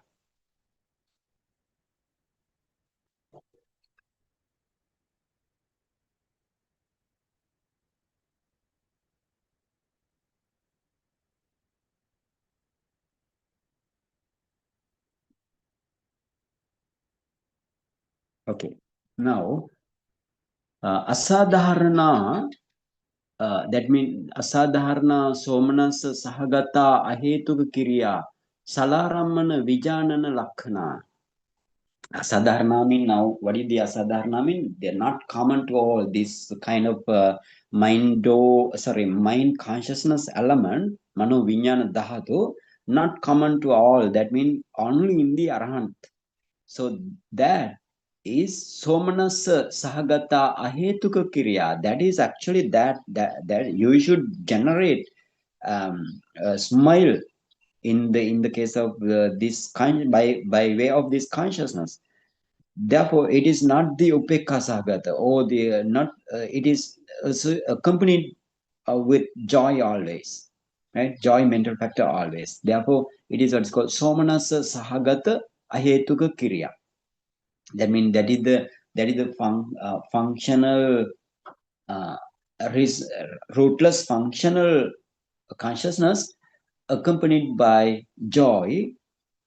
Okay. Now asadharana, that means asadharana somanasa sahagata ahetuka kiriya salaramana vijanana lakhana. Asadharana mean, now what is the asadharana mean? They're not common to all. This kind of mind consciousness element, mano viññāna dhatu, not common to all. That means only in the arahant. So that is somanasa sahagata ahetuka kiriya. That is actually that you should generate a smile in the case of this kind, by way of this consciousness. Therefore, it is not the upekha sahagata, or the not. It is accompanied with joy always, right? Joy, mental factor always. Therefore, it is what's called somanasa sahagata ahetuka kiriya. That means that is the functional rootless functional consciousness accompanied by joy.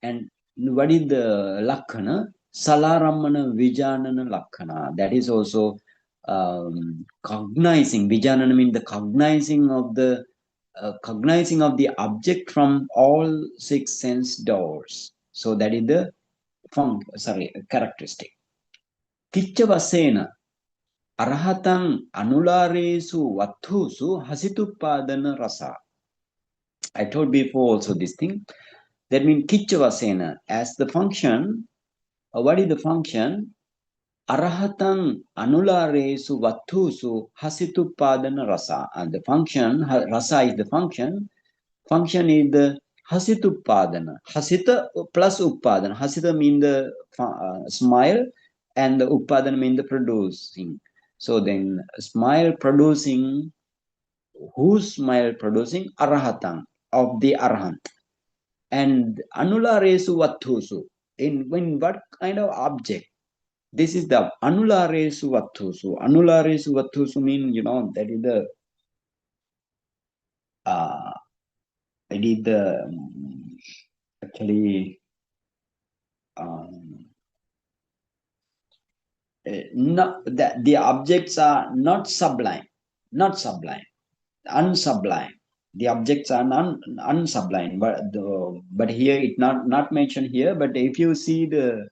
And what is the lakhana? Salaramana vijanana lakhana. That is also cognizing. Vijanana means the cognizing of the object from all six sense doors. So that is the characteristic. Kicca vasena arahatan anularesu vathusu hasitupadana rasa. I told before also this thing. That means kicca vasena as the function. What is the function? Arahatan anularesu vathusu hasitupadana rasa. And the function, rasa is the function. Function is the hasitupadana. Hasita plus upadana. Hasita means the smile, and the upadana means the producing. So then smile producing, whose smile producing? Arahatang, of the Arahant. And Anularesu Vathusu, in what kind of object? This is the Anularesu Vathusu. Anularesu Vathusu mean, that is the it is the actually not that the objects are not sublime, unsublime. The objects are unsublime, but here it not mentioned here. But if you see the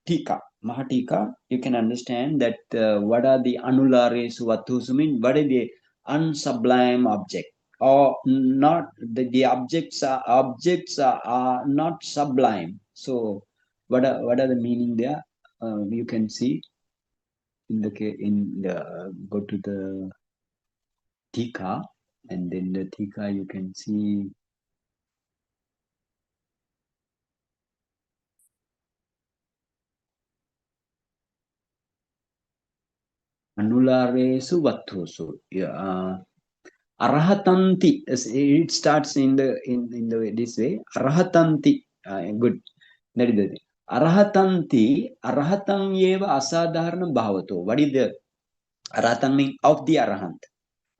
Tika, Mahatika, you can understand that what are the anulares vatus mean, what are the unsublime object or not, the objects are not sublime. So what are the meaning there? You can see go to the Tika, and then the Tika you can see anularesu vatusu. Arahatanti. It starts in the way, this way. Arahatanti. Good. That is the thing. Arahatanti. Arahatan yeva asadharana bhavato. What is the arahatan mean? Of the arahant.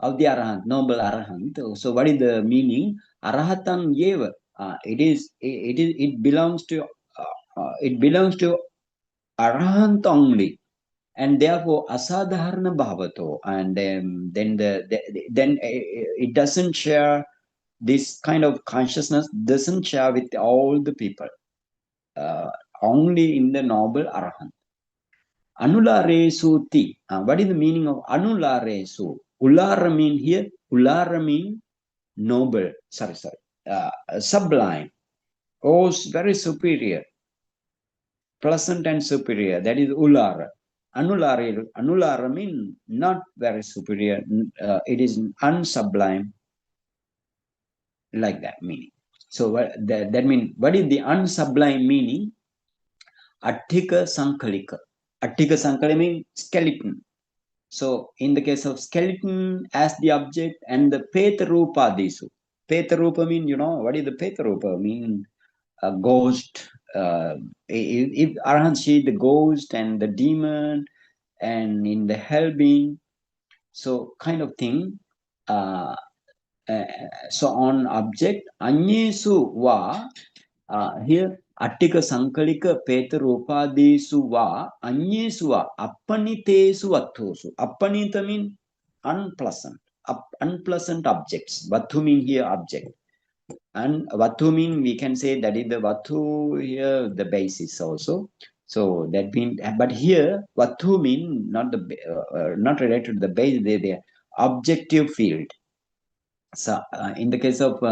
Of the arahant, noble arahant. So what is the meaning? Arahatan yeva. It belongs to arahant only. And therefore asadharana bhavato, and then it doesn't share, this kind of consciousness doesn't share with all the people, only in the noble arahant. Anularesu ti. What is the meaning of anularesu? Ulara mean here, ulara mean noble, sublime, or very superior, pleasant and superior. That is ulara. Anulara mean not very superior. It is unsublime, like that meaning. So that means, what is the unsublime meaning? Atthika sankalika. Atthika sankalika means skeleton. So in the case of skeleton as the object, and the petarupa disu. Petarupa mean, what is the petarupa mean? A ghost. If Arahant see the ghost and the demon and in the hell being, so kind of thing. So on object, anyesu va, here attika sankalika petarupadhisu va, anyesu va, appanitesu vattusu. Appanita mean unpleasant, unpleasant objects. Vattu mean here object. And Vatu mean, we can say that is the Vatu here, the basis also. So that means, but here Vatu mean not related to the base, the objective field. So in the case of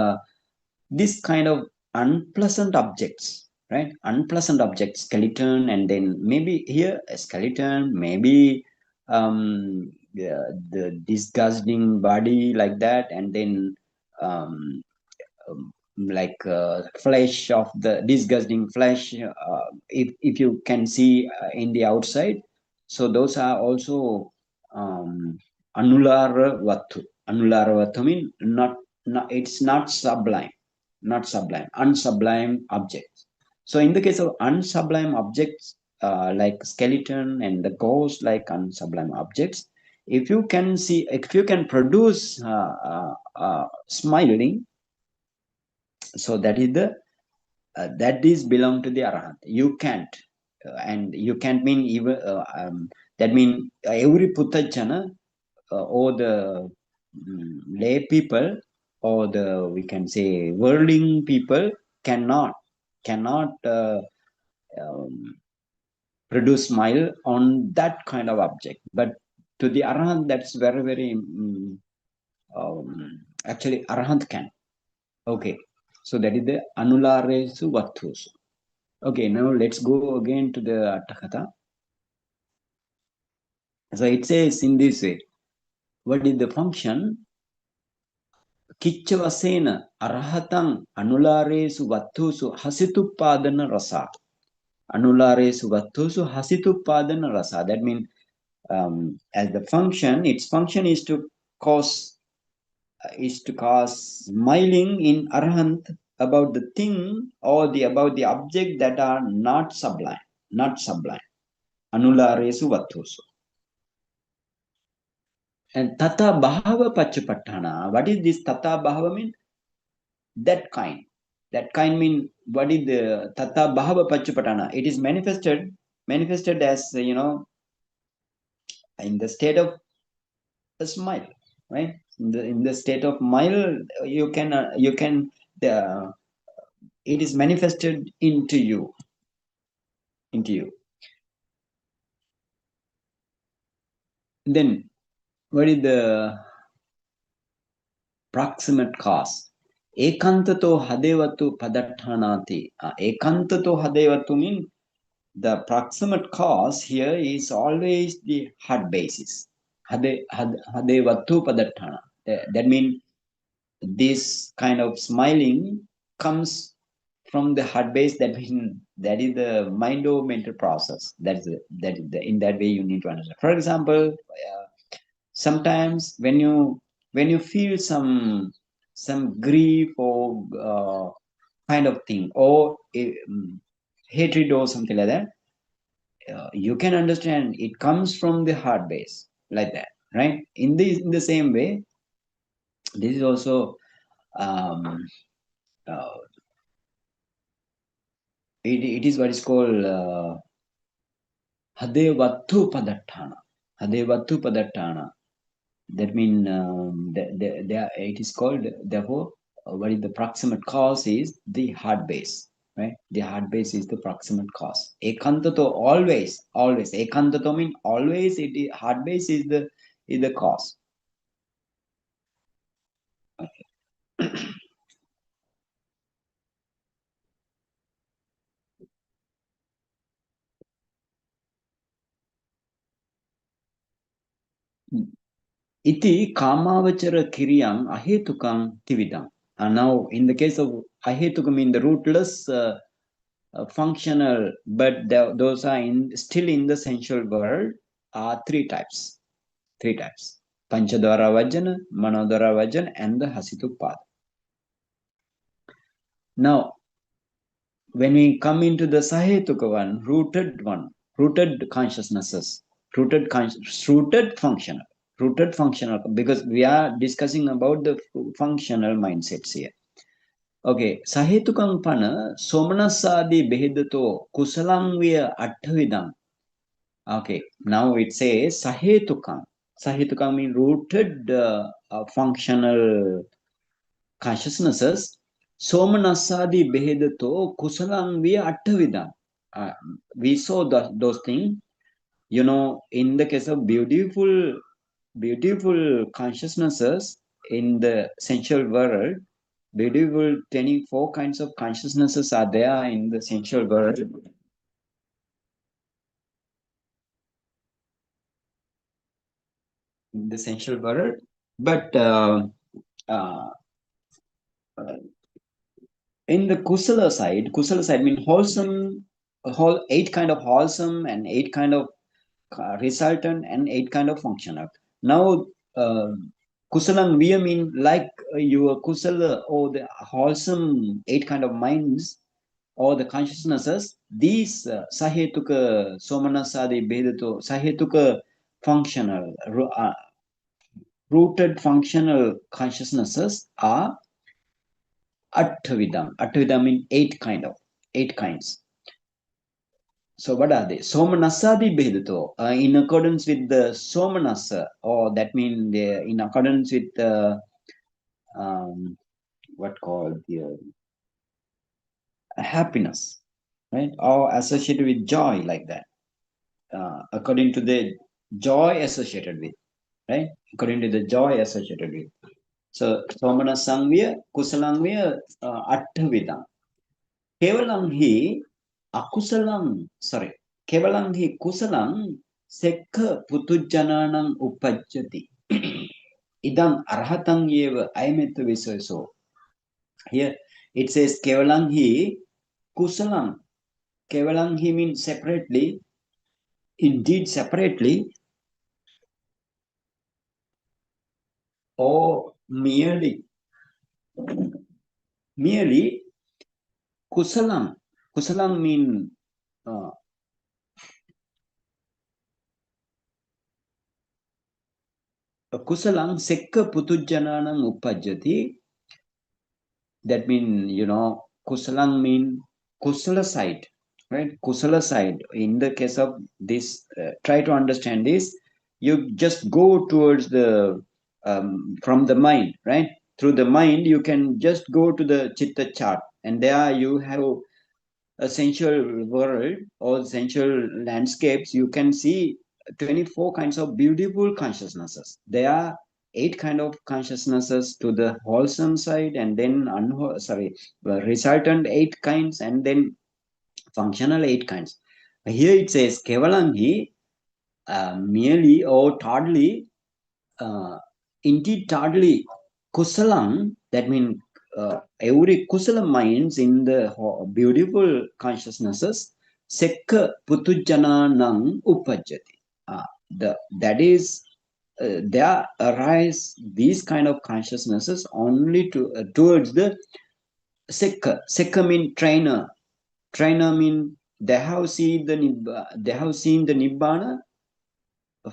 this kind of unpleasant objects, right? Unpleasant objects, skeleton, and then maybe here a skeleton, maybe the disgusting body like that, and then like flesh of the disgusting flesh, if you can see in the outside. So those are also anulara vattu. Anulara vattu mean not, it's not sublime, unsublime objects. So in the case of unsublime objects, like skeleton and the ghost, like unsublime objects, if you can produce smiling, so that is belong to the arahant. You can't, and you can't mean even that mean every putajana, or the lay people, or the, we can say, worldling people cannot produce smile on that kind of object. But to the arahant, that's very very actually arahant can. Okay, so that is the anularesu vattusu. Okay, now let's go again to the Atthakatha. So it says in this way, what is the function? Kicchavasena arahatang anularesu vattusu hasitupadana rasa. Anularesu vattusu hasitupadana rasa. That means as the function, its function is to cause smiling in arhant about the thing or about the object that are not sublime, Anularesu vattusu. And tata bhava pachupattana. What is this tata bhava mean? That kind. That kind mean, what is the tata bhava pachupattana? It is manifested as, in the state of a smile, right? In the state of smile, you can it is manifested into you. Then what is the proximate cause? Ekantato hadevatu padathanati. Ekantato hadevatu mean the proximate cause here is always the heart basis. Hadevatu padathana. That means this kind of smiling comes from the heart base. That is the mind over mental process. In that way you need to understand. For example, sometimes when you feel some grief or kind of thing, or hatred or something like that, you can understand it comes from the heart base, like that, right? In the same way, this is also um, it is what is called Hadevattu Padattana. Hadevattu Padattana. That means it is called, therefore, what is the proximate cause is the heart base, right? The heart base is the proximate cause. Ekantato, always. Ekantato means always. Heart base is the cause. Okay. Iti kamavachara kiriyam ahetukam tividam. And now, in the case of ahetukam, mean the rootless, functional, but those are still in the sensual world, are three types. Panchadvara Vajana, Manodvara Vajana, and the Hasitupad. Now, when we come into the Sahetuka one, rooted consciousnesses, rooted functional, because we are discussing about the functional mindsets here. Okay, Sahetukam Pana, Somanasadi Behedato, Kusalangvya Atthavidam. Okay, now it says Sahetukam. Sahetukam means rooted functional consciousnesses. Somanasadi Behedato, Kusalangvya Atthavidam. We saw those things, in the case of beautiful consciousnesses in the sensual world. Beautiful 24 kinds of consciousnesses are there in the sensual world. But in the kusala side means wholesome, 8 kind of wholesome and 8 kind of resultant and 8 kind of functional. Now, kusalam we mean like your kusala or the wholesome 8 kind of minds or the consciousnesses. These sahetuka somanasadi bedato sahetuka functional rooted functional consciousnesses are Atthavidam. Atthavidam means 8 kinds. So what are they? Somanasadi Bedato, in accordance with the Somanasa, or that means in accordance with the what called the happiness, right? Or associated with joy, like that. According to the joy associated with, right? According to the joy associated with. So Somanasangvya, Kusalangvya, Atthavidam. Kevalam hi akusalam, kevalam hi kusalam sekha putujjananam upajjati. Idam arhatang yeva ayametta visayaso. Here it says kevalam hi kusalam. Kevalam hi means separately, indeed separately, or merely kusalam. Kusalam mean kusalam sekka putujjananam uppajjati. That mean, kusalam mean kusala side, right? Kusala side. In the case of this, try to understand this. You just go towards the from the mind, right? Through the mind, you can just go to the chitta chart, and there you have a sensual world or sensual landscapes. You can see 24 kinds of beautiful consciousnesses. There are 8 kind of consciousnesses to the wholesome side, and then resultant 8 kinds, and then functional 8 kinds. Here it says kevalangi, merely or totally, indeed totally kusalam. That means every kusala minds in the beautiful consciousnesses sekka putujjananam uppajjati. That is, there arise these kind of consciousnesses only towards the sekka. Sekka mean trainer. Trainer mean they have seen the nibbana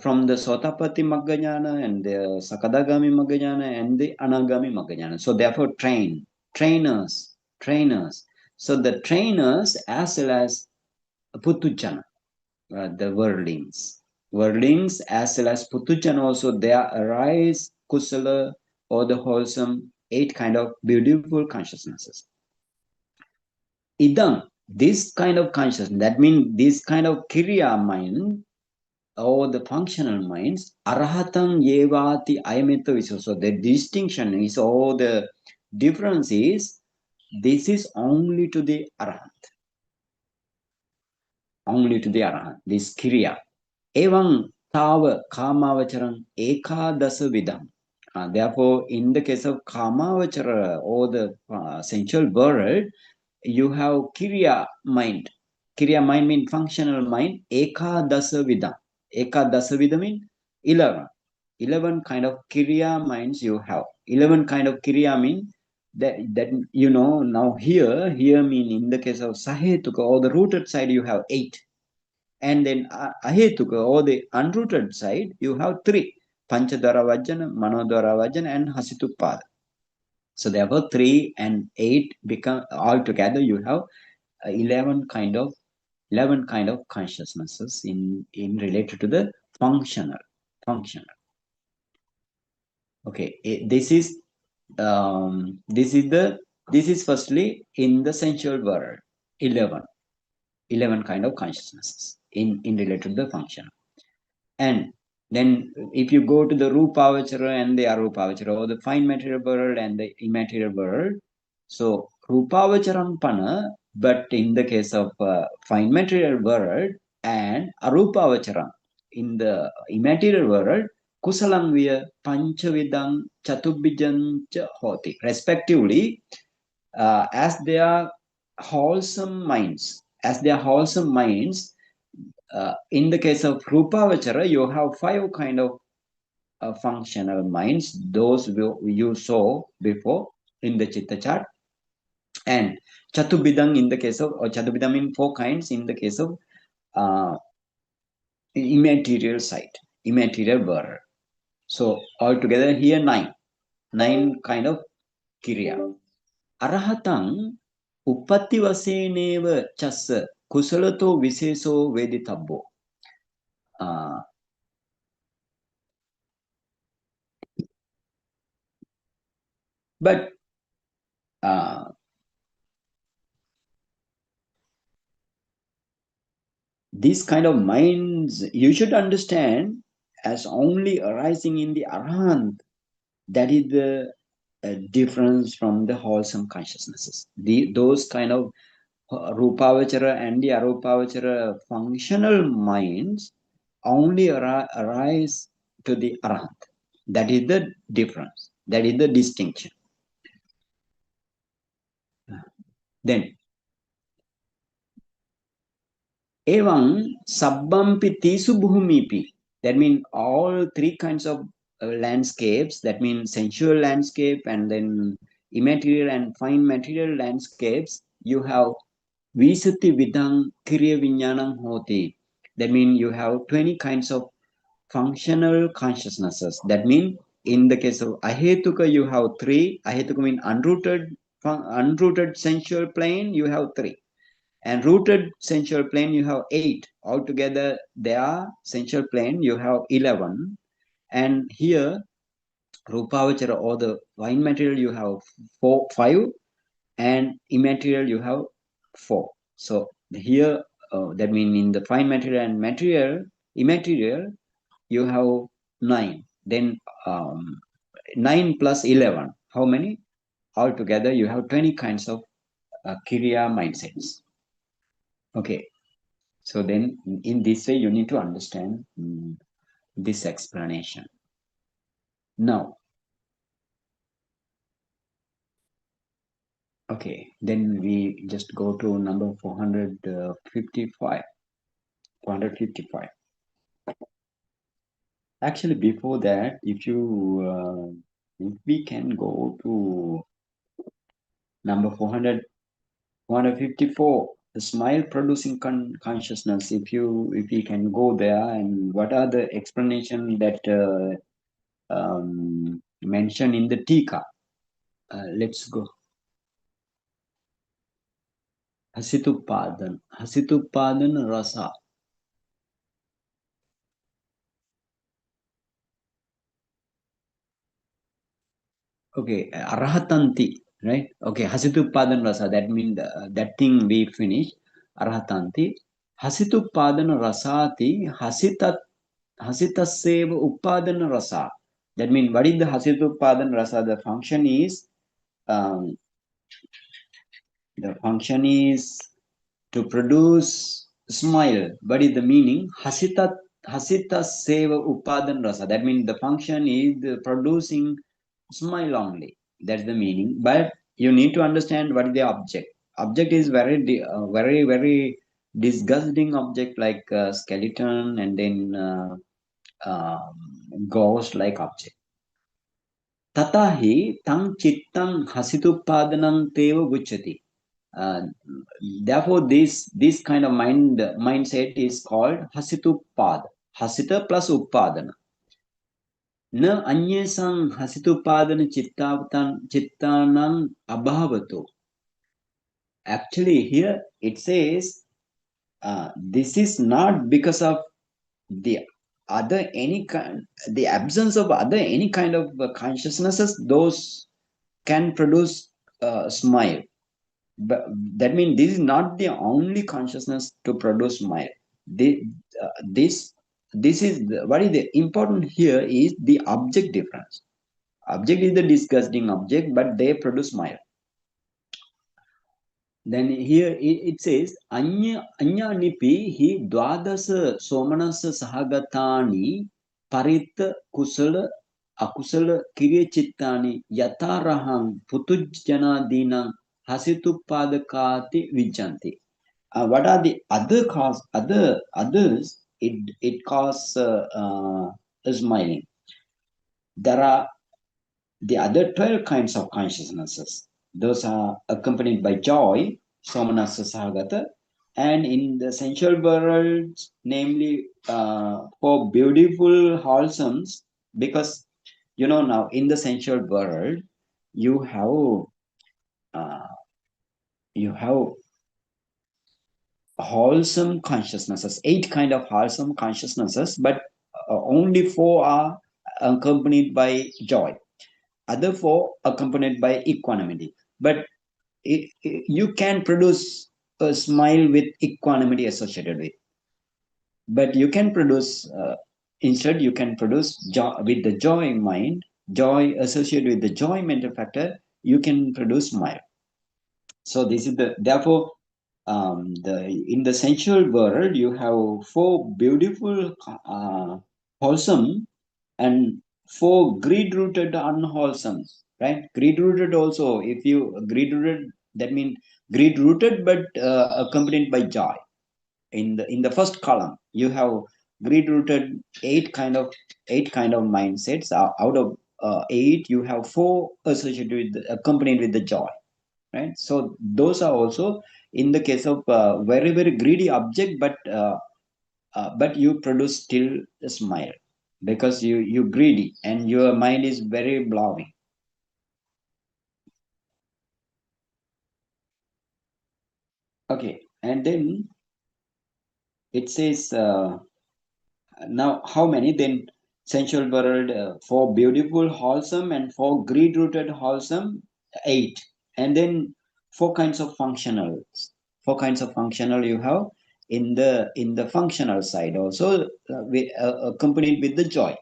from the Sotapatti Maggajnana and the Sakadagami Maggajnana and the Anagami Maggajnana. So therefore trainers. So the trainers as well as Putujjana, the worldlings as well as Putujjana also, there arise Kusala or the wholesome 8 kind of beautiful consciousnesses. Idam, this kind of consciousness, that means this kind of Kriya mind or the functional minds, arahatan yevati ayameta viso. So the distinction is, or the difference is, this is only to the arahant. Only to the arahant, this kriya. Evam tava kamavacharam ekadasa vidam. Therefore, in the case of kamavachara or the sensual world, you have kriya mind. Kriya mind means functional mind. Ekadasa vidam. Ekadasa vidam means 11. 11 kind of kriya minds you have. 11 kind of kriya mean that now here mean in the case of sahetuka or the rooted side you have 8. And then ahetuka or the unrooted side you have 3. Panchadara Vajjana, Manodara Vajjana and Hasitupada. So therefore 3 and 8 become altogether you have 11 kind of consciousnesses in related to the functional. Okay, this is firstly in the sensual world. 11 kind of consciousnesses in related to the function. And then if you go to the Rupavachara and the Arupavachara, or the fine material world and the immaterial world, so Rupavacharam Pana, but in the case of fine material world and Arupavacharam in the immaterial world, Kusalam Vya Panchavidam Chatubhijan Cha Hoti, respectively, as they are wholesome minds, in the case of Rupavachara, you have 5 kind of functional minds. Those you saw before in the Chitta chart. And Chatubhidam in the case of, or Chatubhidam in 4 kinds in the case of immaterial side, immaterial world. So altogether here 9 kind of Kriya. Arahatang uppatti vaseneva chassa kusalato viseso veditabbo. But these kind of minds you should understand as only arising in the Arahant. That is the difference from the wholesome consciousnesses. Those kind of Rupavachara and the Arupavachara functional minds only arise to the Arahant. That is the difference. That is the distinction. Then, evam sabbampi tisu bhumipi. That means all 3 kinds of landscapes, that means sensual landscape, and then immaterial and fine material landscapes, you have Visuddhi Vidang Kriya Viññāṇaṃ Hoti. That means you have 20 kinds of functional consciousnesses. That means in the case of Ahetuka, you have 3. Ahetuka means unrooted sensual plane, you have 3. And rooted sensual plane, you have 8. Altogether, there are sensual plane, you have 11. And here, Rupavachara, or the fine material, you have 5. And immaterial, you have 4. So here, that means in the fine material and immaterial, you have 9. Then 9 plus 11, how many? Altogether, you have 20 kinds of Kriya mindsets. Okay, so then in this way, you need to understand this explanation. Now, okay, then we just go to number 455. 455. Actually, before that, if we can go to number 454, the smile producing consciousness. If we can go there, and what are the explanation that mentioned in the Tika? Let's go. Hasitupadan rasa. Okay, arahatanti, right? Okay, hasitupadan rasa. That means that thing we finish. Arahatanti. Hasitupadan rasati hasitaseva upadana rasa. That means what is the hasitupadan rasa? The function is to produce smile. What is the meaning? Hasita seva upadan rasa. That means the function is producing smile only. That's the meaning. But you need to understand what is the object. Object is very disgusting object, like skeleton, and then ghost like object. Tatahi tang chittang hasitupadanam teva vuchati. Therefore, this kind of mindset is called hasitupad. Hasita plus upadana. Na anyesang hasitupadana chittanam abhavato. Actually, here it says this is not because of the absence of other any kind of consciousnesses. Those can produce smile. But that means this is not the only consciousness to produce smile. This is what is the important here is the object difference. Object is the disgusting object, but they produce smile. Then here it says anya nipi hi dwadasa somanasa sahagatani parita kusala akusala kiriya chittani yataraham putujjana dinam hasitupadakati vijjanti. What are the other cause? Others it causes smiling. There are the other 12 kinds of consciousnesses. Those are accompanied by joy, somanasa sahagata, and in the sensual world, namely for beautiful, wholesome, because now in the sensual world you have wholesome consciousnesses, 8 kind of wholesome consciousnesses, but only 4 are accompanied by joy. Other 4 accompanied by equanimity. But you can produce a smile with equanimity associated with. But you can produce, instead you can produce joy with the joy mind, joy associated with the joy mental factor, you can produce smile. So this is therefore, in the sensual world, you have 4 beautiful, wholesome, and 4 greed-rooted unwholesome, right? Greed-rooted also, if you greed-rooted, that means greed-rooted but accompanied by joy. In the first column, you have greed rooted eight kind of mindsets. Out of eight, you have four associated with accompanied with the joy, right? So those are also in the case of very very greedy object, but you produce still a smile because you greedy and your mind is very blowing. Okay, and then it says now how many then sensual world for beautiful wholesome and for greed rooted wholesome eight, and then four kinds of functionals. Four kinds of functional you have in the functional side also, accompanied with the joy.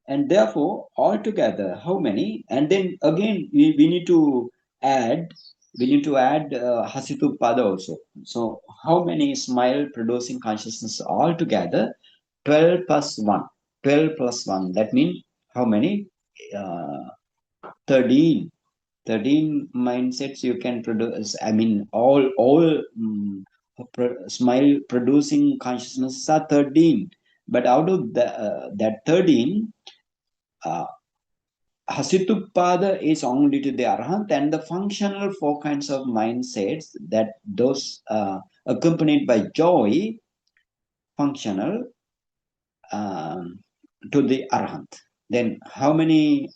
And therefore altogether how many, and then again we need to add, Hasitupada also. So how many smile producing consciousness altogether? 12 plus 1, 12 plus 1, that means how many? uh, 13, 13 mindsets you can produce. I mean all smile producing consciousness are 13, but out of that 13, uh, Hasitupada is only to the Arhat, and the functional four kinds of mindsets that those accompanied by joy, functional to the Arhat. Then how many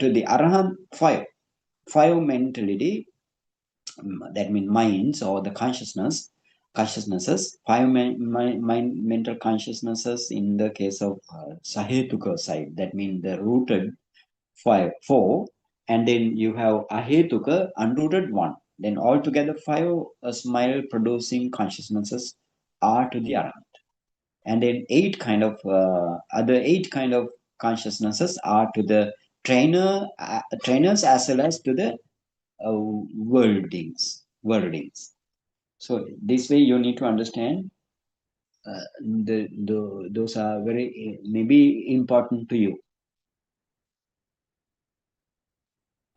to the Arhat? Five. Five mentality, that means minds or the consciousnesses. Five mental consciousnesses in the case of Sahetuka side. That means the rooted five, four, and then you have ahetuka, unrooted one. Then altogether five smile producing consciousnesses are to the arhat. And then eight kind of other eight kind of consciousnesses are to the trainers as well as to the worldings. So this way you need to understand those are very maybe important to you.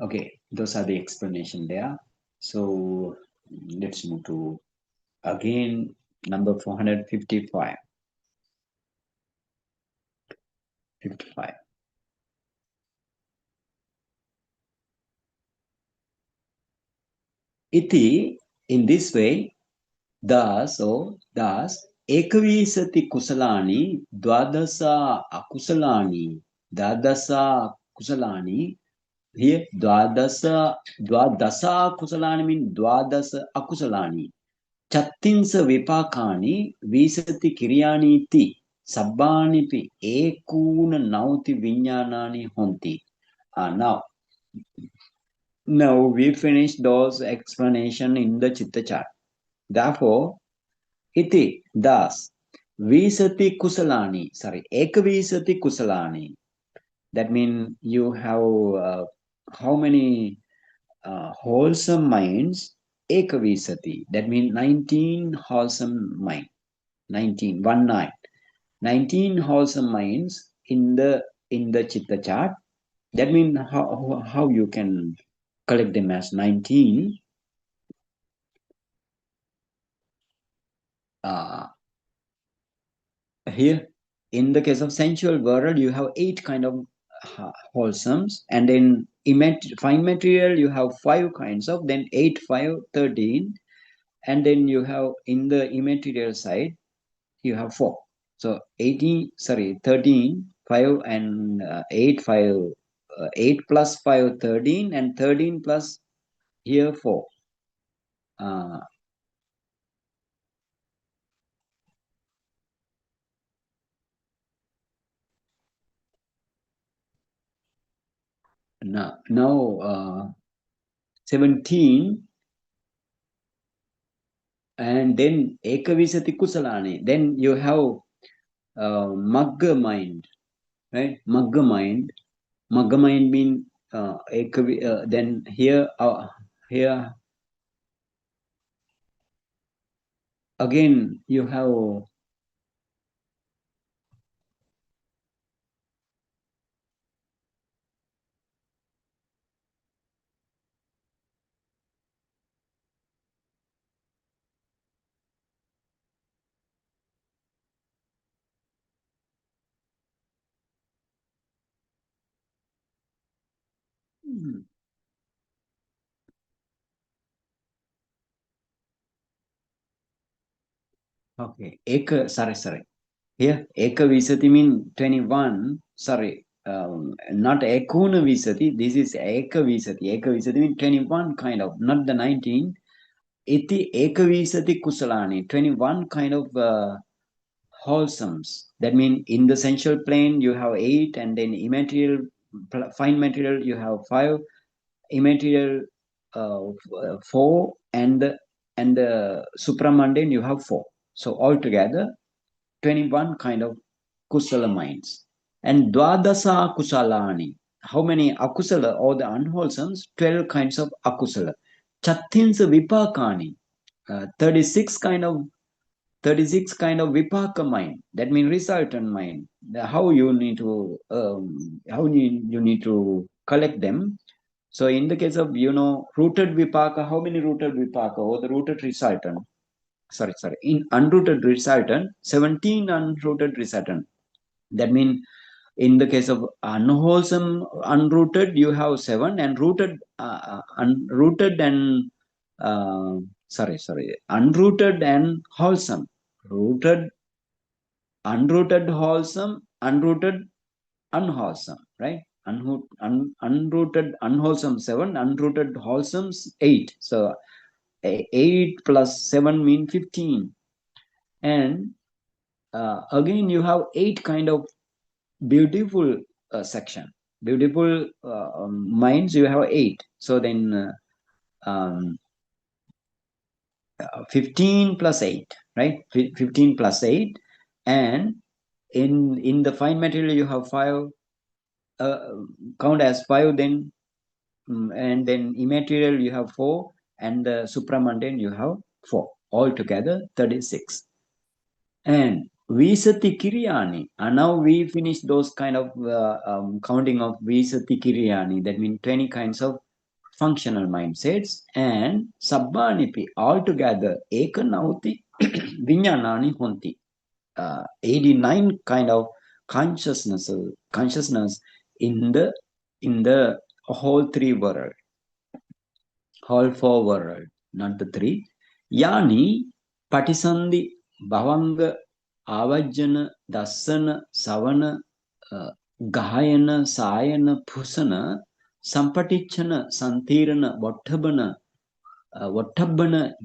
Okay, those are the explanation there. So let's move to again number 455. 55. Iti, in this way, thus, ekvisati kusalani, dwadasa kusalani, here dwadasa kusalani means dwadasa akusalani. Chattinsa vipakani visati kiryani ti sabbani pi ekuna nauti viññāṇāni honti. Now we finish those explanation in the chitta chart. Therefore, iti thus visati kusalani, ekvisati kusalani. That means you have how many wholesome minds? Ekavisati. That means 19 wholesome mind. 19, 1 9. 19 wholesome minds in the chitta chart. That means how you can collect them as 19. Here in the case of sensual world you have 8 kind of wholesomes, and then fine material you have 5 kinds of, then 8 5 13, and then you have in the immaterial side you have 4. So 13 5 and 8 5 8 plus 5 13, and 13 plus here 4. Now 17, and then ekavisati kusalani. Then you have magga mind, right? Magga mind. Magga mind mean then here again you have Okay, sorry. Here, Eka Visati mean 21. Sorry, not Ekuna Visati. This is Eka Visati. Eka Visati mean 21 kind of, not the 19. Iti Eka Visati Kusalani, 21 kind of wholesomes. That means in the sensual plane you have 8, and then immaterial, fine material you have 5, immaterial 4, and the supramundane you have 4. So altogether 21 kind of kusala minds. And dwadasa kusalani, how many akusala or the unwholesomes? 12 kinds of akusala. Chattinsa vipakani, 36 kind of vipaka mind. That means resultant mind. How you need to collect them. So in the case of rooted vipaka, how many rooted vipaka or the rooted resultant? Sorry. In unrooted resultant, 17 unrooted resultant. That means in the case of unwholesome unrooted, you have 7, and rooted unrooted and unrooted and wholesome. Rooted, unrooted, wholesome, unrooted, unwholesome, right? Unrooted, unwholesome 7, unrooted, wholesome 8. So 8 plus 7 mean 15. And again, you have 8 kind of beautiful section. Beautiful minds, you have 8. So then 15 plus 8, right? 15 plus 8. And in the fine material, you have 5. Count as 5 then. And then immaterial, you have 4. And the supramundane, you have 4. Altogether, 36. And Visati Kiryani, and now we finish those kind of counting of Visati Kiryani, that means 20 kinds of functional mindsets, and Sabbanipi, altogether, Ekanauti Viññāṇāni Honti, 89 kind of consciousness in the whole 3 world, whole 4 world, not the 3. Yani Patisandhi Bhavanga Avajjana Dassana Savana Gahayana Sayana Pusana Sampatichana Santirana Vattabana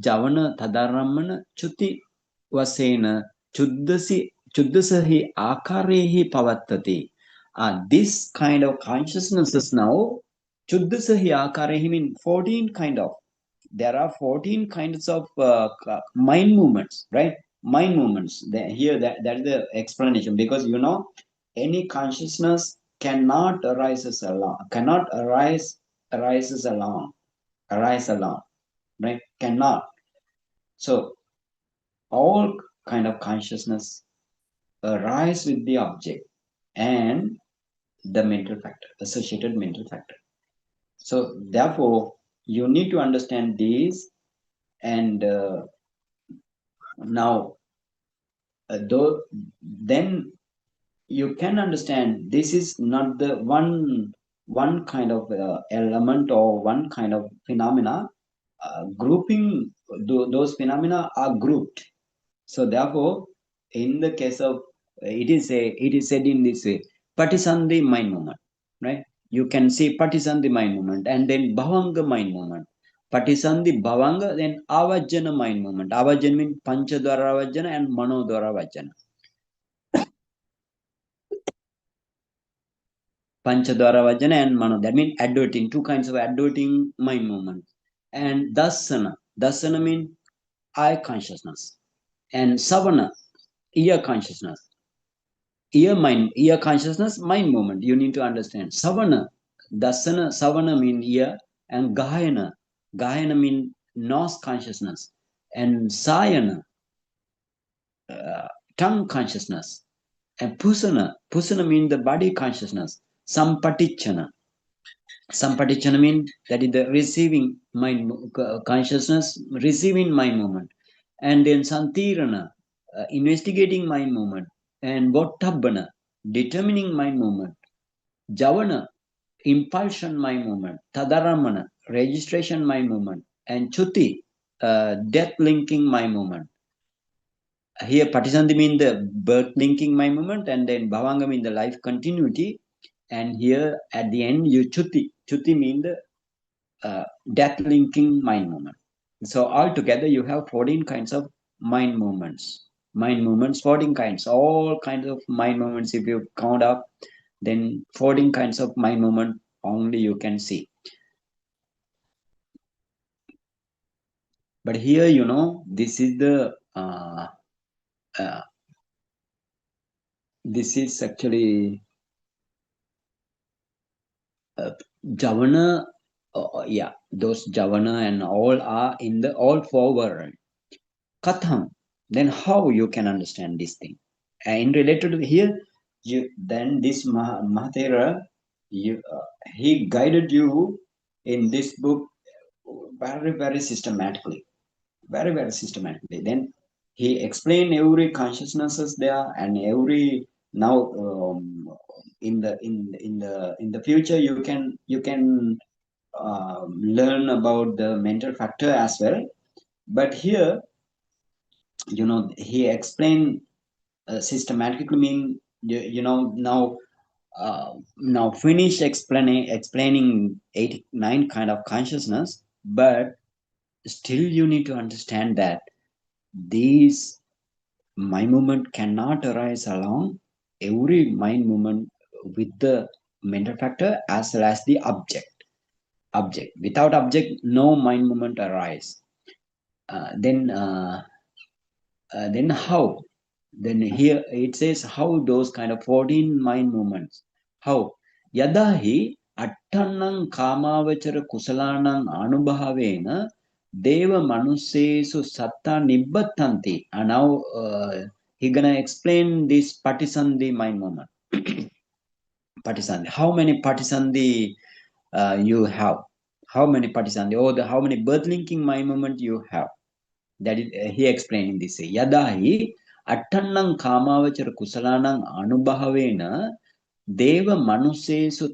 Javana Tadaramana Chuti Vasena Chuddasahi Akarehi Pavattati. This kind of consciousness now, Chuddasahi Akarehi mean 14 kind of. There are 14 kinds of mind movements, right? Mind movements. Here, that is the explanation, because any consciousness cannot arise alone, right? Cannot. So all kind of consciousness arise with the object and the mental factor, associated mental factor. So therefore, you need to understand these, and now then you can understand this is not the one kind of element or one kind of phenomena. Grouping those phenomena are grouped. So therefore, in the case of it is said in this way: Patisandhi mind movement, right? You can see Patisandhi mind movement, and then Bhavanga mind movement. Patisandhi Bhavanga, then Avajjana mind movement. Avajjana means Panchadwara Avajjana and Manodwara Avajjana. Panchadwara Vajjana and Mano. That means adverting, 2 kinds of adverting mind movement. And Dasana. Dasana means eye consciousness. And Savana, ear consciousness. Ear consciousness, mind movement. You need to understand. Savana, Dasana, Savana mean ear. And Gahayana. Gahayana mean nose consciousness. And Sayana, tongue consciousness. And Pusana mean the body consciousness. Sampatichana. Sampatichana means that is the receiving mind consciousness, receiving mind movement. And then Santirana, investigating mind movement. And Vattabana, determining mind movement. Javana, impulsion mind movement, tadaramana, registration mind movement, and chuti, death linking mind movement. Here patisandhi mean the birth linking mind movement, and then bhavanga mean the life continuity, and here at the end you chuti mean the death linking mind movement. So altogether you have 14 kinds of mind movements. 14 kinds, all kinds of mind movements. If you count up, then 14 kinds of mind movement only you can see. But here, this is the this is actually Javana. Yeah, those Javana and all are in the all forward. Katham. Then how you can understand this thing? And related to here, then this Mahatera, he guided you in this book very systematically, very systematically. Then he explained every consciousnesses there, and every now in the future you can learn about the mental factor as well. But here, he explained systematically mean now finish explaining 89 kind of consciousness, but still you need to understand that these mind movement cannot arise along every mind movement with the mental factor as well as the object. Without object no mind movement arise. Then how? Then here it says how those kind of 14 mind movements. How? Yadahi attannam kamavachara kusalanam anubhavena deva manusesu satta nibbatanti. And now he gonna explain this patisandhi mind movement. Patisandhi. How many patisandhi you have? How many patisandhi? Or how many birth linking mind movement you have? That is he explaining this. Yadahi attannam kamavachara kusalanam anubhavena deva manusesu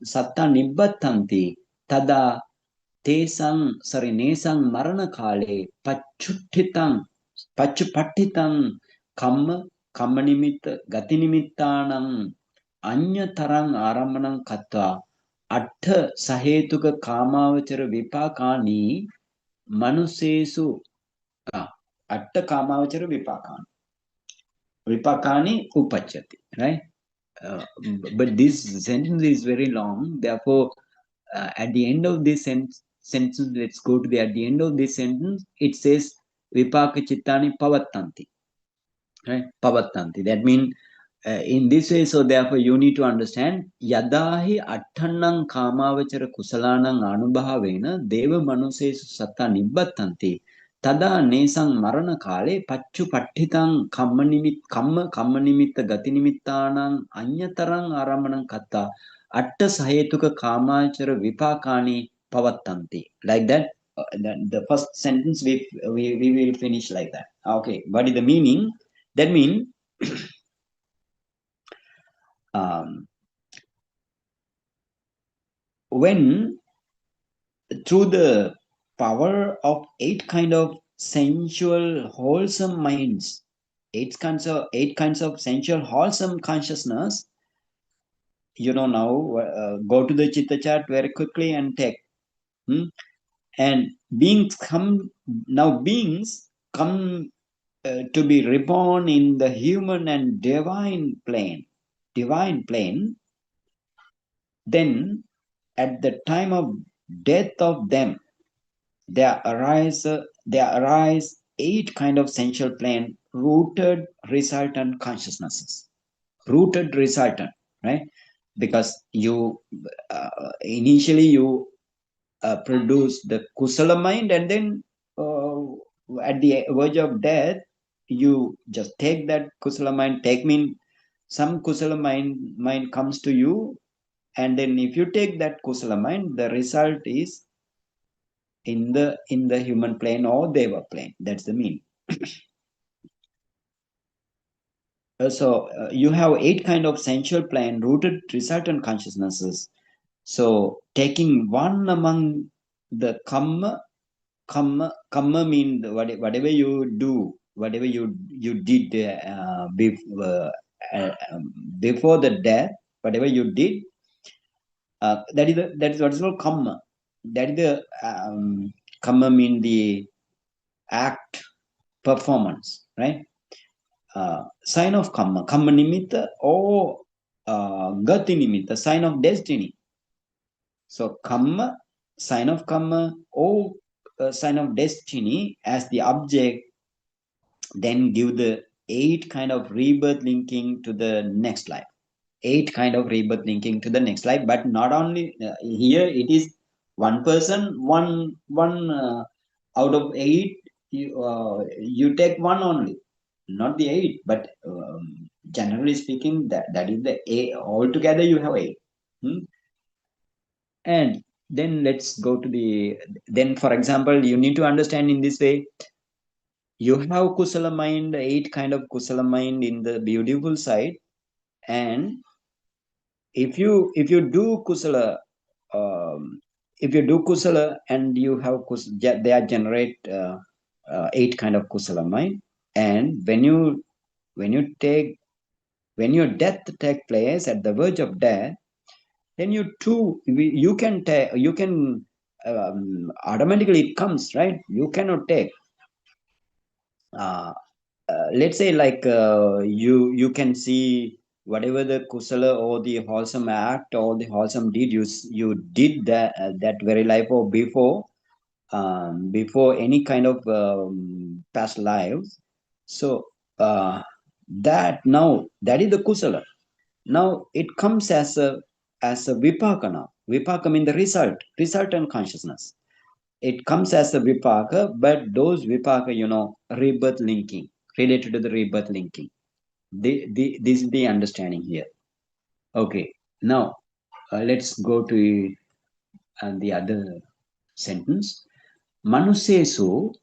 satta nibbatanti tada tesang nesang marana kale pachupattitam kamma nimitta gati nimittanam anyatharang aramanam kattva atta sahetuka kamavachara vipakani manusesu atta kamavachara vipakani upachati, right? But this sentence is very long. Therefore, at the end of this sentence, let's go to at the end of this sentence. It says vipaka chittani pavattanti, right? Pavattanti. That means in this way. So therefore, you need to understand yadahi attannam kamavachara kusalanam anubhavena deva manusesu satta nibbattanti. Tada nesang marana kale pachu pattitam kamma nimitta gati nimittanam anyatarang aramanam katta atta sahetuka kamachara vipakani pavattanti. Like that, the first sentence we will finish like that. Okay, what is the meaning? That means when through the power of 8 kind of sensual wholesome minds, 8 kinds of sensual wholesome consciousness, now go to the chitta chart very quickly and take and beings come to be reborn in the human and divine plane, then at the time of death of them, there arise 8 kind of sensual plane rooted resultant consciousnesses. Rooted resultant, right? Because you initially you produce the kusala mind, and then at the verge of death you just take that kusala mind. Some kusala mind comes to you, and then if you take that kusala mind, the result is in the human plane or deva plane. That's the meaning. So you have 8 kind of sensual plane rooted resultant consciousnesses. So taking one among the kamma mean whatever you do, whatever you did before the death, whatever you did, that is what is called kamma. That is the kamma mean the act, performance, right? Sign of kamma nimitta or gati nimitta, sign of destiny. So kamma, sign of kamma or sign of destiny as the object, then give the 8 kind of rebirth linking to the next life. 8 kind of rebirth linking to the next life, but not only here it is one person, one out of 8, you take one only, not the 8, but generally speaking, that is the 8. Altogether you have 8. And then let's go to then for example, you need to understand in this way. You have kusala mind, 8 kind of kusala mind in the beautiful side, and if you do kusala, if you do kusala and you have they are generate 8 kind of kusala mind, and when your death take place at the verge of death, then you can take, you can automatically it comes, right? You cannot take let's say like you can see whatever the kusala or the wholesome act or the wholesome deed you did that very life or before any kind of past lives. So that now that is the kusala. Now it comes as a vipaka. Now vipaka means the resultant consciousness. It comes as a vipaka, but those vipaka, rebirth linking, related to the rebirth linking. This is the understanding here. Okay, now let's go to the other sentence. Manusesu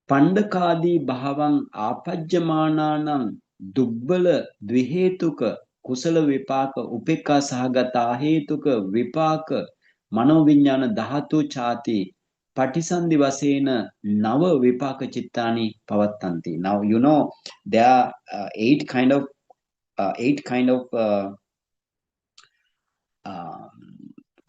pandakadi bhavang apajyamananam dubbala dvihetuka kusala vipaka upekka sahagata hetuka vipaka manoviññāna dhatu chati patisandhi vasena nava vipaka chittani pavattanti. Now there are 8 kind of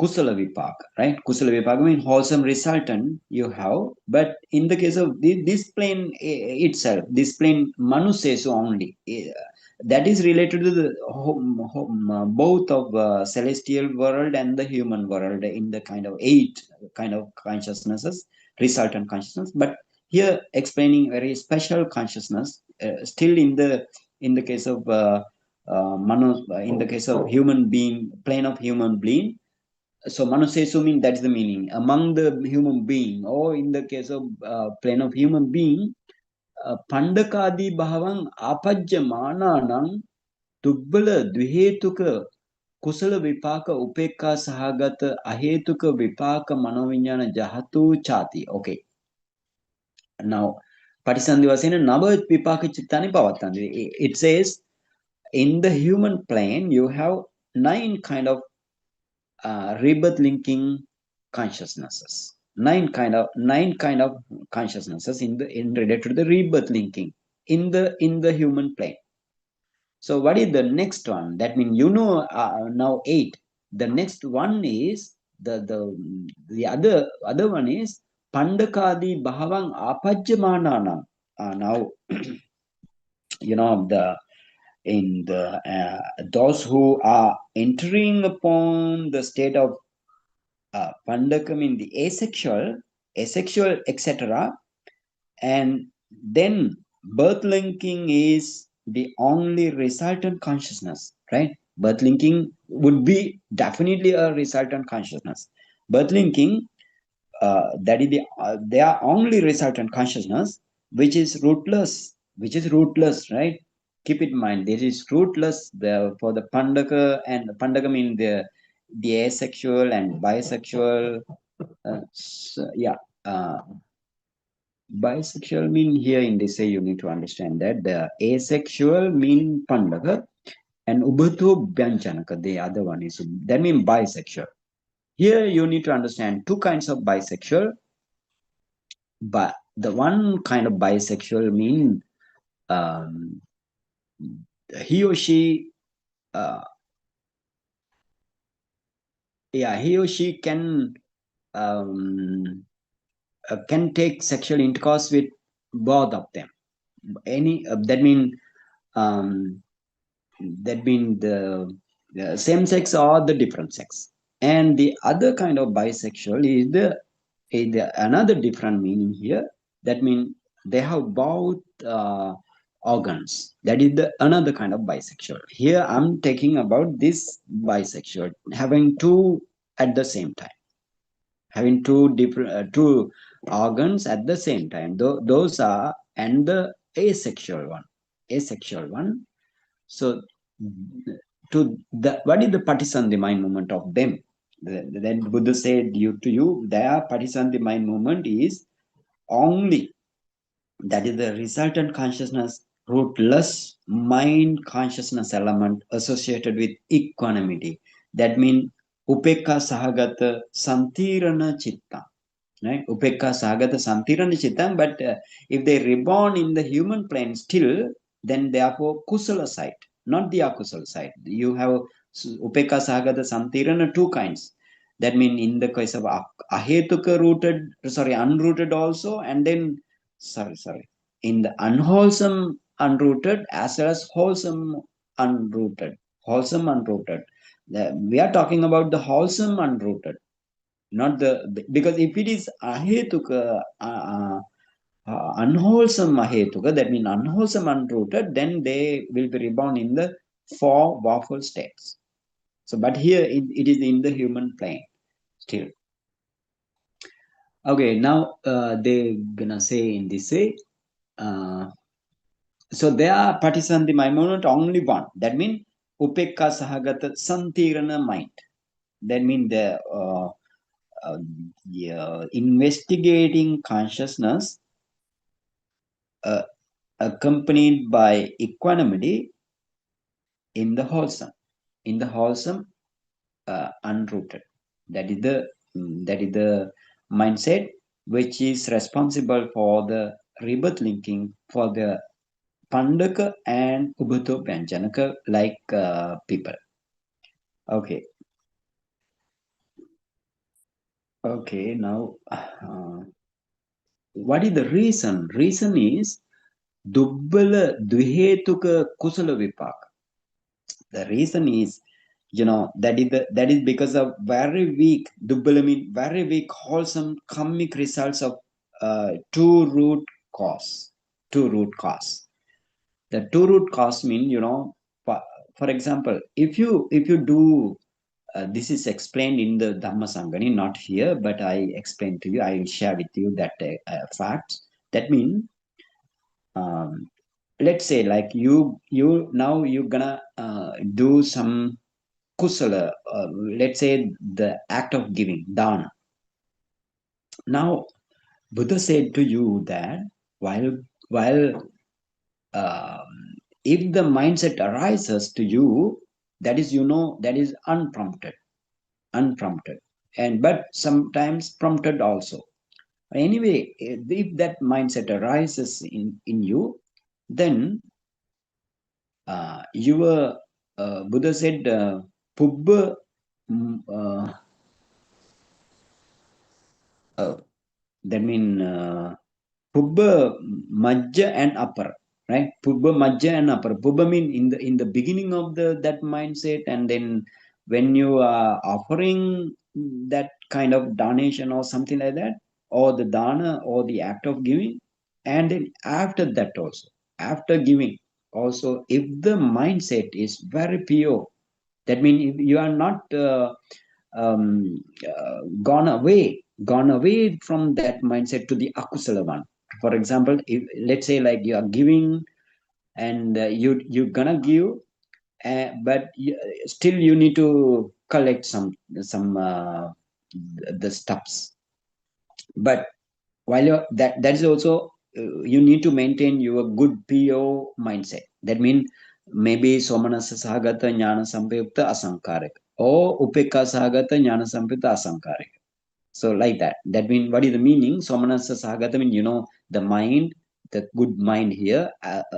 kusala vipaka, right? Kusala vipaka means wholesome resultant you have, but in the case of this plane itself, this plane manusesu only, that is related to the both of celestial world and the human world in the kind of 8 kind of consciousnesses, resultant consciousness. But here explaining very special consciousness, still in the case of in the case of human being, plane of human being. So manusesu means that's the meaning among the human being, or in the case of plane of human being, pandakadi bhavang apajyamananam dubbala dvihetuka kusala vipaka upekka sahagata ahetuka vipaka manoviññāna jahatu chati. Okay. Now, patisandhi vasena nava vipaka chittani pavattanti. It says in the human plane you have 9 kind of rebirth linking consciousnesses. 9 kind of consciousnesses in related to the rebirth linking in the human plane. So what is the next one? That means now 8. The next one is the other one is pandakadi bhavang apajyamananam. Now those who are entering upon the state of pandakam in the asexual, etc. And then birth linking is the only resultant consciousness, right? Birth linking would be definitely a resultant consciousness. Birth linking, that is they are only resultant consciousness, which is rootless, right? Keep in mind, this is rootless for the pandaka, and pandaka means the asexual and bisexual. Bisexual mean here in this say you need to understand that the asexual mean pandaka, And ubhato Viññāṇakka, the other one is, that means bisexual. Here you need to understand two kinds of bisexual. But the one kind of bisexual mean he or she, he or she can take sexual intercourse with both of them. Any um, that mean the same sex or the different sex. And the other kind of bisexual is another different meaning here. That means they have both organs. That is the another kind of bisexual. Here I'm taking about this bisexual having two at the same time, having two different two organs at the same time. Those are, and the asexual one. So to the what is the Patisandhi mind movement of them? Then Buddha said to you, their Patisandhi mind movement is only, that is the resultant consciousness, rootless mind consciousness element associated with equanimity. That means upekka sahagata santirana chitta. Right? Upekka sahagata santirana chitta. But if they reborn in the human plane still, then therefore kusala side, not the akusala side. You have upekka sahagata santirana two kinds. That means in the case of ahetuka rooted, unrooted also, and then in the unwholesome unrooted as well as wholesome unrooted. We are talking about the wholesome unrooted, not because if it is ahetuka, unwholesome ahetuka, that means unwholesome unrooted, then they will be reborn in the four waffle states. So, but here it is in the human plane still. Okay, now they're gonna say in this way. So there are Patisandhi mind movement only one. That means upekka sahagata santirana mind. That means the investigating consciousness accompanied by equanimity in the wholesome, unrooted. That is the mindset which is responsible for the rebirth linking for the Pandaka and Ubhato Viññāṇakka like people. Okay. Okay, now what is the reason? Reason is Dubbala Dvihetuka Kusala Vipaka. The reason is, that is because of very weak, Dubbala means very weak, wholesome, karmic results of two root cause. The two root cause mean, for example, if you do this is explained in the Dhamma Sangani, not here, but I explain to you. I will share with you that fact. That means, let's say, like you now you're gonna do some kusala. Let's say the act of giving, dana. Now, Buddha said to you that while if the mindset arises to you, that is that is unprompted, and but sometimes prompted also. Anyway, if that mindset arises in you, then your Buddha said pubba that mean pubba majja and upper, right? Pubba majja and upper. Pubba mean in the beginning of that mindset, and then when you are offering that kind of donation or something like that, or the dana or the act of giving, and then after that also, after giving also, if the mindset is very pure, that means if you are not gone away from that mindset to the akusala one. For example, if let's say like you are giving, and you're gonna give, but still you need to collect some the stuffs. But while that is also you need to maintain your good PO mindset. That means maybe somanasa sahagata jnana sampayukta asankarika or upekka sahagata jnana sampayukta asankarika. So like that. That means, what is the meaning? Somanasa sahagata means, the mind, the good mind here,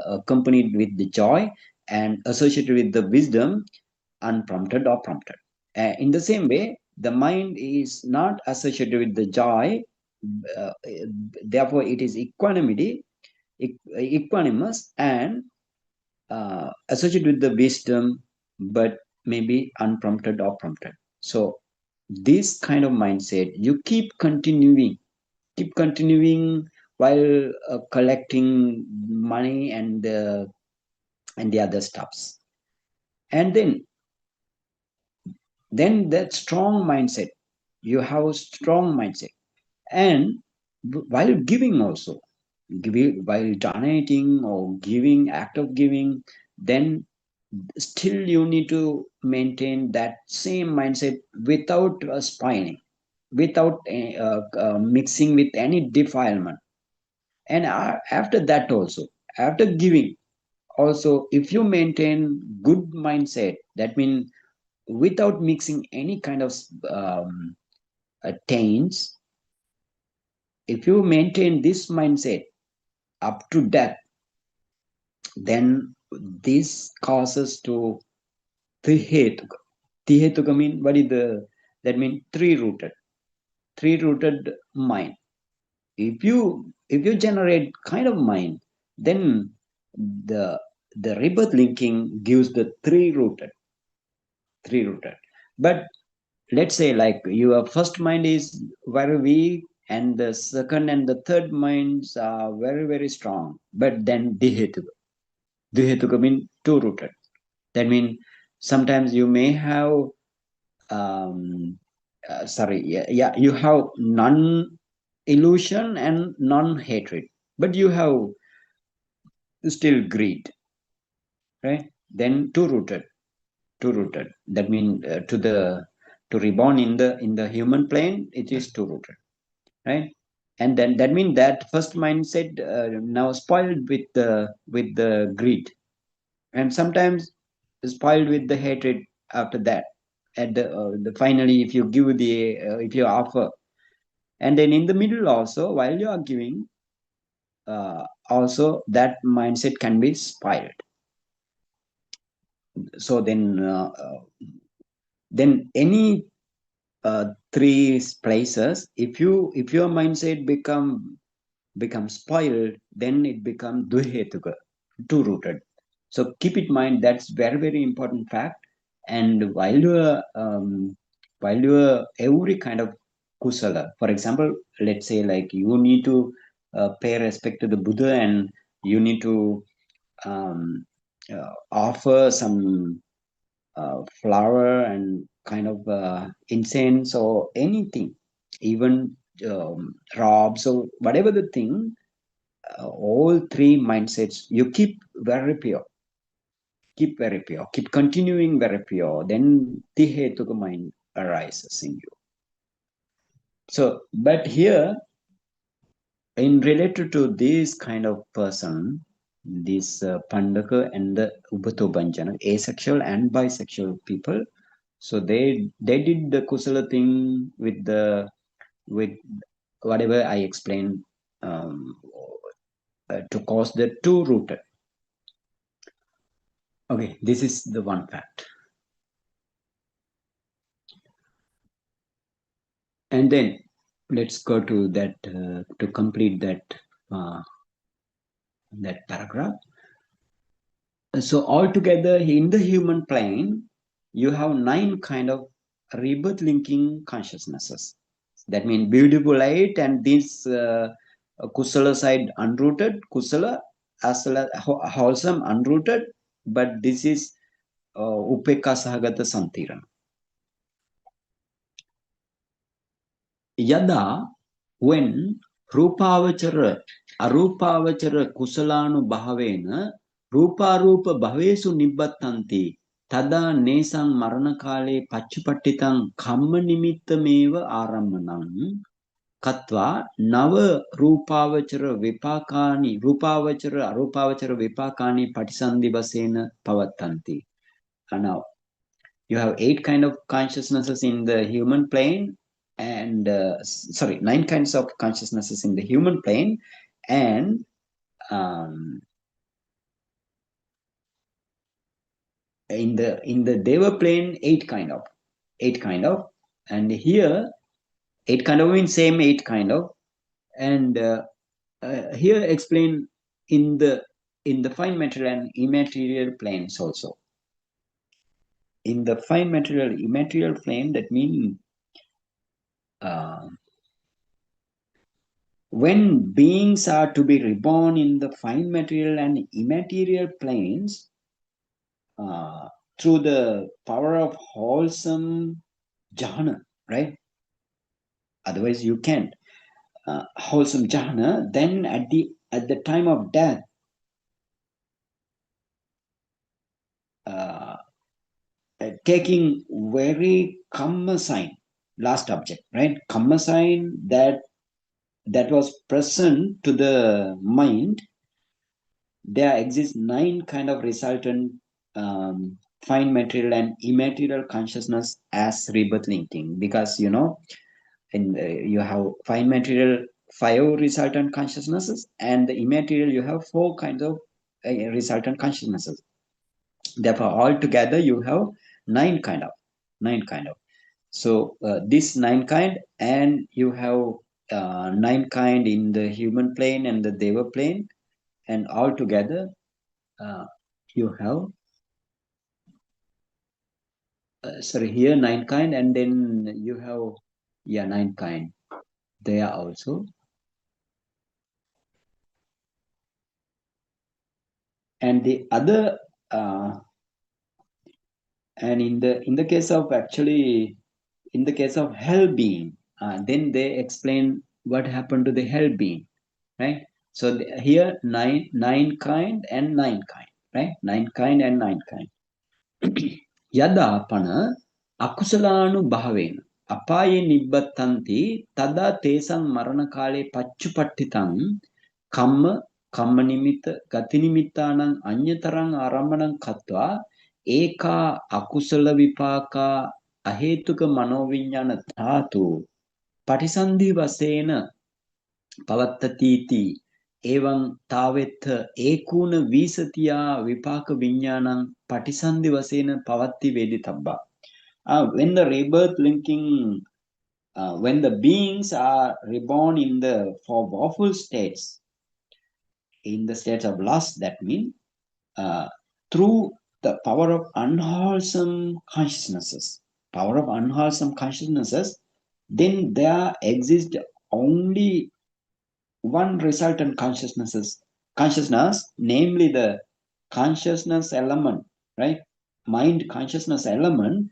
accompanied with the joy and associated with the wisdom, unprompted or prompted. In the same way, the mind is not associated with the joy, uh, therefore it is equanimous and associated with the wisdom, but maybe unprompted or prompted. So this kind of mindset, you keep continuing while collecting money and the other stuffs, and then that strong mindset, you have a strong mindset, and while giving also, while donating or giving, act of giving, then still you need to maintain that same mindset without spoiling, without mixing with any defilement. And after that also, after giving also, if you maintain good mindset, that means without mixing any kind of taints, if you maintain this mindset up to that, then this causes to trihetuka. Trihetuka mean, what is that mean three rooted mind. If you generate kind of mind, then the rebirth linking gives the three rooted. But let's say, like, your first mind is very weak, and the second and the third minds are very, very strong, but then dihetuka means two rooted. That means sometimes you may have you have non illusion and non hatred, but you have still greed, right? Then two rooted. That means to reborn in the human plane, it is two rooted, right? And then that means that first mindset now spoiled with the greed, and sometimes spoiled with the hatred after that. At the finally, if you give if you offer, and then in the middle also, while you are giving, also that mindset can be spoiled. So then any three places, if your mindset become spoiled, then it becomes dvihetuka, two rooted. So keep it in mind, that's very, very important fact. And while you're every kind of kusala, for example, let's say, like, you need to pay respect to the Buddha, and you need to offer some flower and kind of incense or anything, even robes or whatever the thing, all three mindsets you keep very pure, keep continuing very pure, then Tihetuka mind arises in you. So, but here, in related to this kind of person, this Pandaka and the Ubatobanjana, asexual and bisexual people, so they did the kusala thing with whatever I explained, to cause the two rooted. Okay, this is the one fact. And then let's go to that to complete that paragraph. So altogether, in the human plane, you have 9 kind of rebirth linking consciousnesses. That means beautiful light, and this kusala side unrooted, kusala as well as wholesome unrooted, but this is upekka sahagata santirana. Yada, when rupavachara arupavachara kusalanu bhavena ruparupa bhavesu nibbattanti tada nesang marana kale pachupattitam kamma nimittameva arammanam katva nava rupavachara vipakani arupavachara vipakani patisandhi vasena pavattanti. Now you have 8 kind of consciousnesses in the human plane, and 9 kinds of consciousnesses in the human plane, and in the deva plane 8 kind of, and here 8 kind of means same 8 kind of, and here explain in the fine material and immaterial planes also. In the fine material immaterial plane, that means when beings are to be reborn in the fine material and immaterial planes, through the power of wholesome jhana, right? Otherwise you can't. Wholesome jhana, then at the time of death, taking very kamma sign, last object, right? Kamma sign that was present to the mind. There exist 9 kind of resultant fine material and immaterial consciousness as rebirth linking, because you have fine material 5 resultant consciousnesses, and the immaterial you have 4 kinds of resultant consciousnesses. Therefore altogether you have 9 kind of. So this 9 kind, and you have 9 kind in the human plane and the deva plane, and altogether you have here 9 kind, and then you have 9 kind there also. And the other and in the case of actually, in the case of hell being, then they explain what happened to the hell being, right? So here 9 kind and 9 kind, right? 9 kind and 9 kind. Yada pana akusalanu bhavena apaye nibbattanti tada tesang marana kale pachupattitam kamma nimitta gati nimittanang anyatarang arambanang katva eka akusala vipaka ahetuka manoviññāna dhātu patisandhi vasena pavattati evam tavetha ekuna visatiya vipaka viññānang patisandhi vasena pavatti veditabba. When the rebirth linking, when the beings are reborn in the 4 woeful states, in the states of lust, that means through the power of unwholesome consciousnesses, then there exists only one resultant consciousness, namely the consciousness element, right? Mind consciousness element,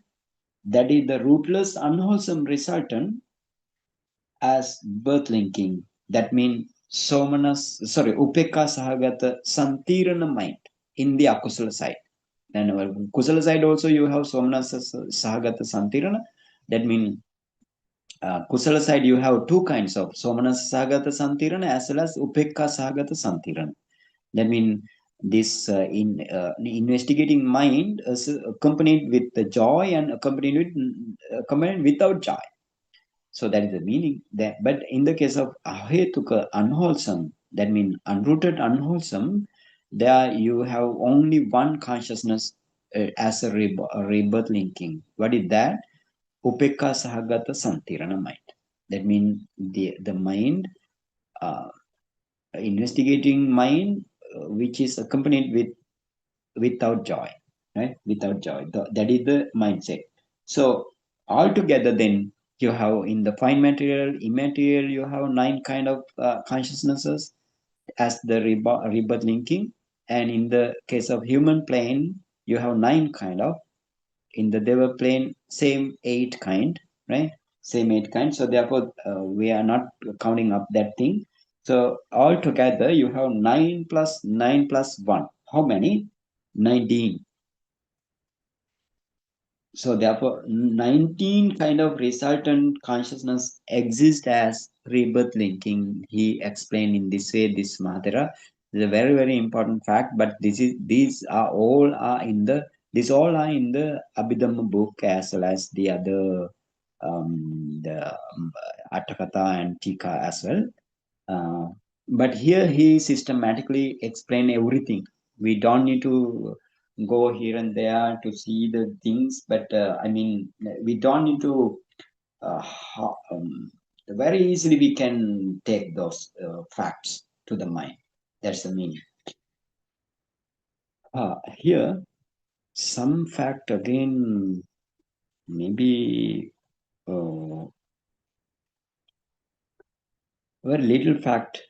that is the rootless unwholesome resultant as birth linking. That means upekka sahagata santirana mind in the akusala side. And kusala side also you have somanas sahagata santirana. That means kusala side you have 2 kinds of somanas sahagata santirana as well as upekka sahagata santirana. That means this investigating mind is accompanied with the joy and accompanied without joy. So that is the meaning. But in the case of ahetuka, unwholesome, that means unrooted, unwholesome, there you have only one consciousness as a rebirth linking. What is that? Upekka sahagata santirana mind. That means the mind, investigating mind, which is accompanied without joy, right? Without joy. That is the mindset. So altogether then, you have in the fine material, immaterial, you have 9 kind of consciousnesses as the rebirth linking, and in the case of human plane, you have 9 kind of. In the deva plane, same 8 kind, right? Same 8 kind. So therefore, we are not counting up that thing. So altogether, you have 9 plus 9 plus 1. How many? 19. So therefore 19 kind of resultant consciousness exist as rebirth linking. He explained in this way, this Mahatera is a very, very important fact. But these are all are in the Abhidhamma book, as well as the other Atthakatha and Tika as well. But here he systematically explained everything. We don't need to go here and there to see the things, but I mean, we don't need to very easily we can take those facts to the mind. That's the meaning. Here, some fact again, maybe very little fact.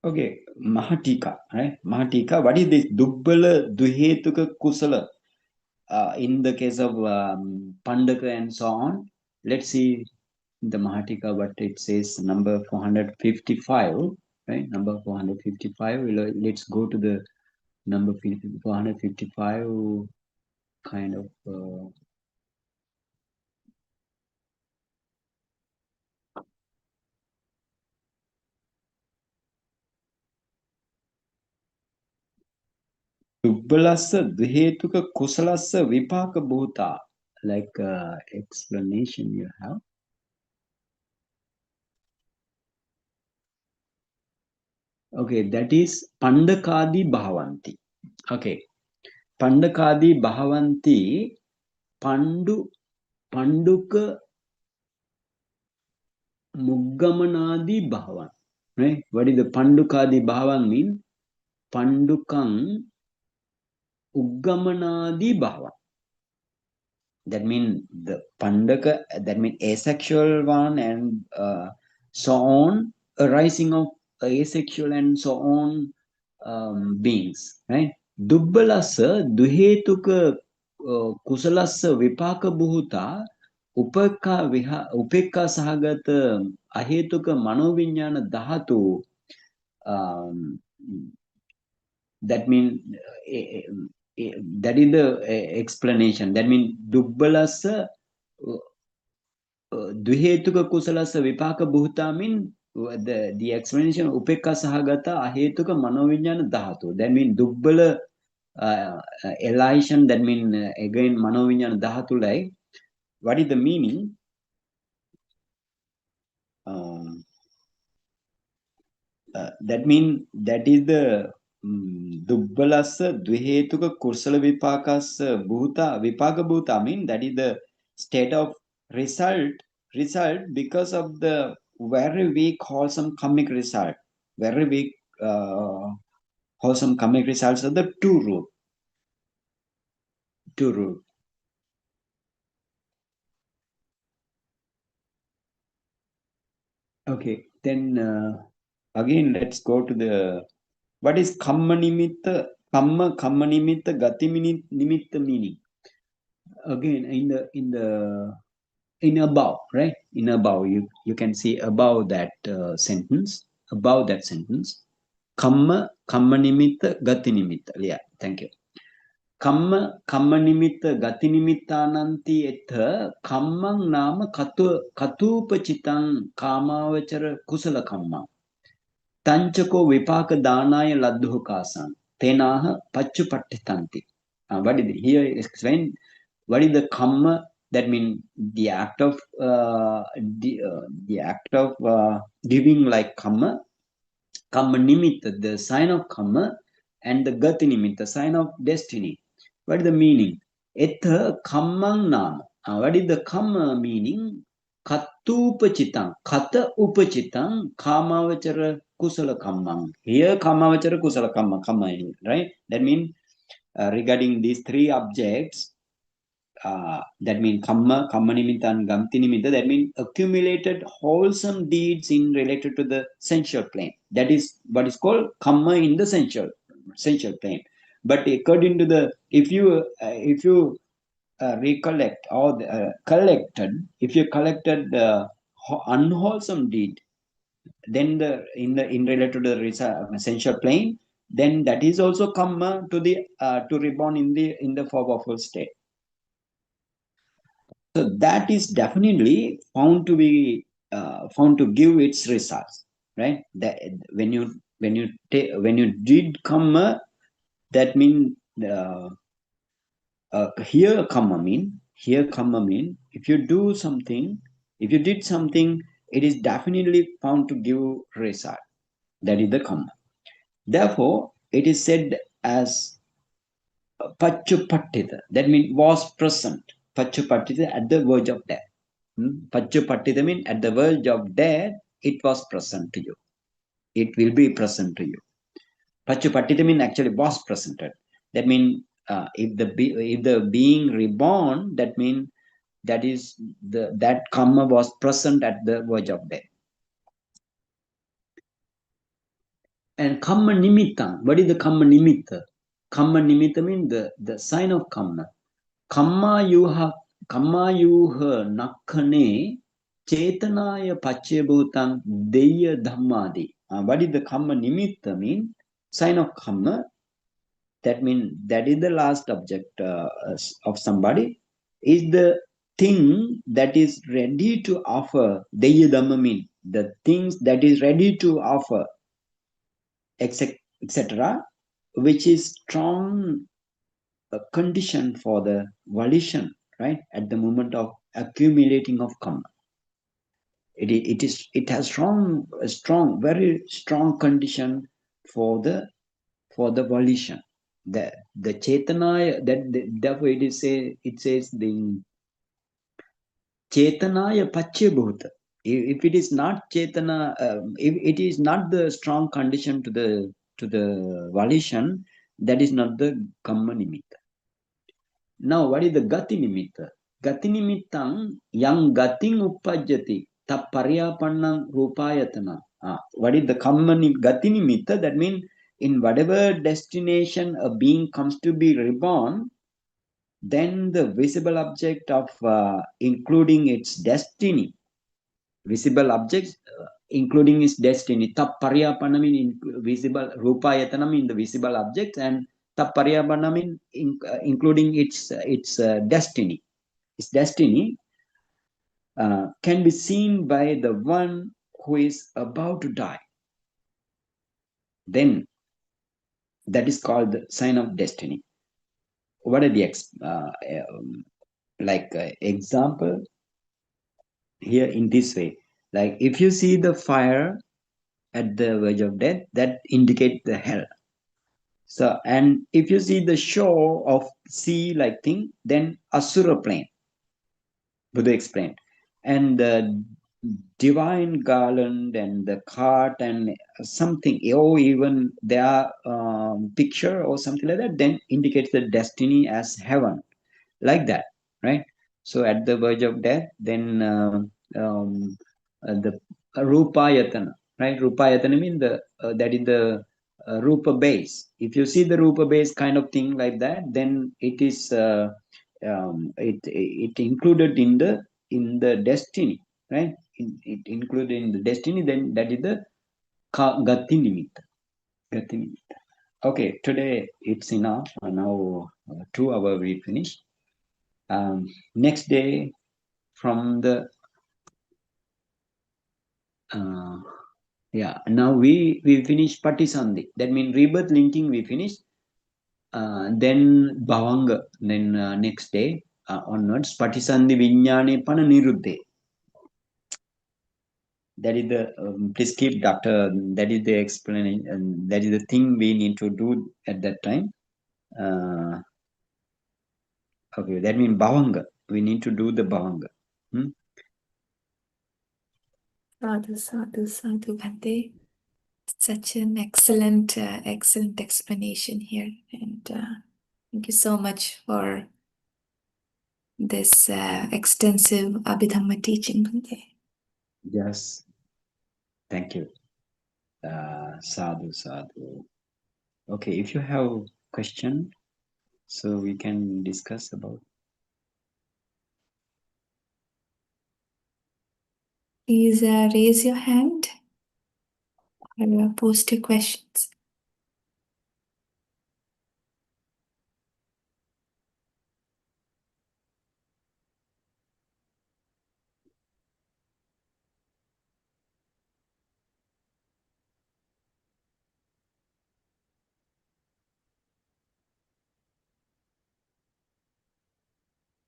Okay, Mahatika, right? Mahatika, what is this? Dubbala Duhetuka Kusala. In the case of Pandaka and so on, let's see the Mahatika what it says, number 455, right? Number 455. Let's go to the number 455 kind of. Dubbalassa Dhetuka Kusalassa Vipaka Bhuta. Like explanation you have. Okay, that is Pandakadi Bhavanti. Okay, Pandakadi Bhavanti Panduka Muggamanadi Bhavan. Right? What is the Pandukadi Bhavan mean? Pandukang Uggamanadi Bhavan. That means the Pandaka, that means asexual one and so on, arising of asexual and so on beings. Right? Dubbalasa Duhetuka Kusalasa Vipaka Bhuta Upekka Sahagata Ahetuka Manovinyana Dhatu. That means that is the explanation. That means Dubbalasa Duhetuka Kusalasa Vipaka Bhuta mean the explanation Upekka Sahagata Ahetuka Manovinyana Dhatu. That means Dubbala elation, that means again Manovinyana Dhatu, like what is the meaning? That means that is the Dubbalasa Dvihetuka Kursala Vipakasa Bhuta Vipaka Bhuta, mean that is the state of result because of the very weak wholesome karmic result. Very weak wholesome karmic results are the two root. Okay, then again let's go to the what is Kamma Nimitta, Kamma Nimitta, Gati Nimitta meaning. Again in above, right? In above, you can see above that sentence, Kamma Nimitta, Gati Nimitta. Yeah, thank you. Kamma Nimitta, Gati Nimittananti etha Kammang Nama Katupachitang Kamavachara Kusala Kamma. Tanchako Vipaka Danaya Ladhukasan Tenaha Pachupattitanti. What is it? Here explain what is the Kamma. That means the act of giving, like Kamma Nimitta, the sign of Kamma, and the Gati Nimitta, sign of destiny. What is the meaning? Etha Kammang Nama. What is the Kamma meaning? Katupachitang, Kata Upachitang, Kamavachara Kusala Kammang. Here Kamavachara Kusala Kamma, right? That means regarding these three objects, that means Kamma Nimitta and Gamti Nimitta, that means accumulated wholesome deeds in related to the sensual plane. That is what is called Kamma in the sensual plane. But according to the, if you recollect or if you collected the unwholesome deed, then in related to the sensual plane, then that is also come to the to reborn in the powerful state. So that is definitely found to be found to give its results, right? That when you did come, that mean here mean if you do something, if you did something, it is definitely found to give result. That is the karma. Therefore, it is said as Pachupattita. That means was present. Pachupattita at the verge of death. Pachupattita means at the verge of death, it was present to you. It will be present to you. Pachupattita means actually was presented. That means if the being reborn, that means that karma was present at the verge of death. And karma nimitta. What is the karma nimitta? Karma nimitta means the sign of karma. Kamma yuha nakkane chetanaya paccebhutang deya dhammadi. What is the karma nimitta mean? Sign of karma. That means that is the last object of somebody. Is the thing that is ready to offer. Deya dhamma mean the things that is ready to offer, etc., which is strong a condition for the volition, right? At the moment of accumulating of karma, it has very strong condition for the volition. The chetana therefore it says the chetanaya paccebhuta. If it is not chetana, if it is not the strong condition to the volition, that is not the karma nimitta. Now, what is the gati nimitta? Gati nimittam yang gating uppajjati tapparyapannam rupayatana. What is the common gati nimitta? That means in whatever destination a being comes to be reborn, then the visible object of including its destiny, visible objects including its destiny. Tapparyapanam in visible, rupayatanam in the visible objects, and tapparyapanam including its destiny. Its destiny can be seen by the one who is about to die. Then that is called the sign of destiny. What are the example here in this way? Like if you see the fire at the verge of death, that indicates the hell. So, and if you see the shore of sea like thing, then Asura plane, Buddha explained. And the divine garland and the cart and something, or even their picture or something like that, then indicates the destiny as heaven, like that, right? So at the verge of death, then the Rupayatana, right? Rupayatana means that is the Rupa base. If you see the Rupa base kind of thing like that, then it is it included in the destiny, right? It included in the destiny. Then that is the Gati Nimitta. Gati Nimitta. Okay, today it's enough. Now 2 hours we finish. Next day from the now we finish Patisandhi. That means rebirth linking we finish. Then Bhavanga. Then next day onwards Patisandhi Viññāṇe Pana Niruddhe. That is the please keep doctor. That is the explanation, and that is the thing we need to do at that time. Okay, that means Bhavanga. We need to do the Bhavanga. Sadhu, sadhu, sadhu, Bhante. Such an excellent explanation here. And thank you so much for this extensive Abhidhamma teaching, Bhante. Yes. Thank you. Sadhu, sadhu. Okay, if you have question, so we can discuss about. Please raise your hand or post your questions.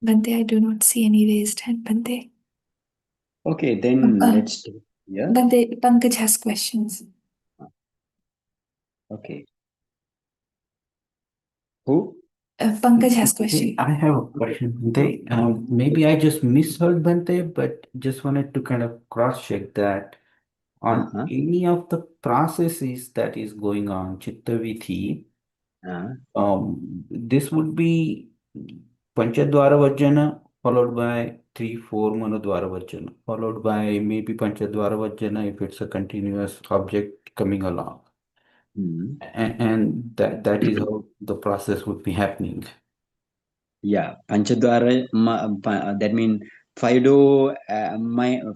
Bhante, I do not see any raised hand, Bhante. Okay, then let's do. Yeah. Bhante, Pankaj has questions. Okay. Who? Pankaj has question. I have a question, Bhante. Maybe I just misheard Bhante, but just wanted to kind of cross-check that on any of the processes that is going on, Chittavithi, this would be Panchadwara Vajjana followed by 3-4 Manodwara Vajjana, followed by maybe Panchadwara Vajjana if it's a continuous object coming along. And that is how the process would be happening. Yeah, Panchadwara, that means Fido,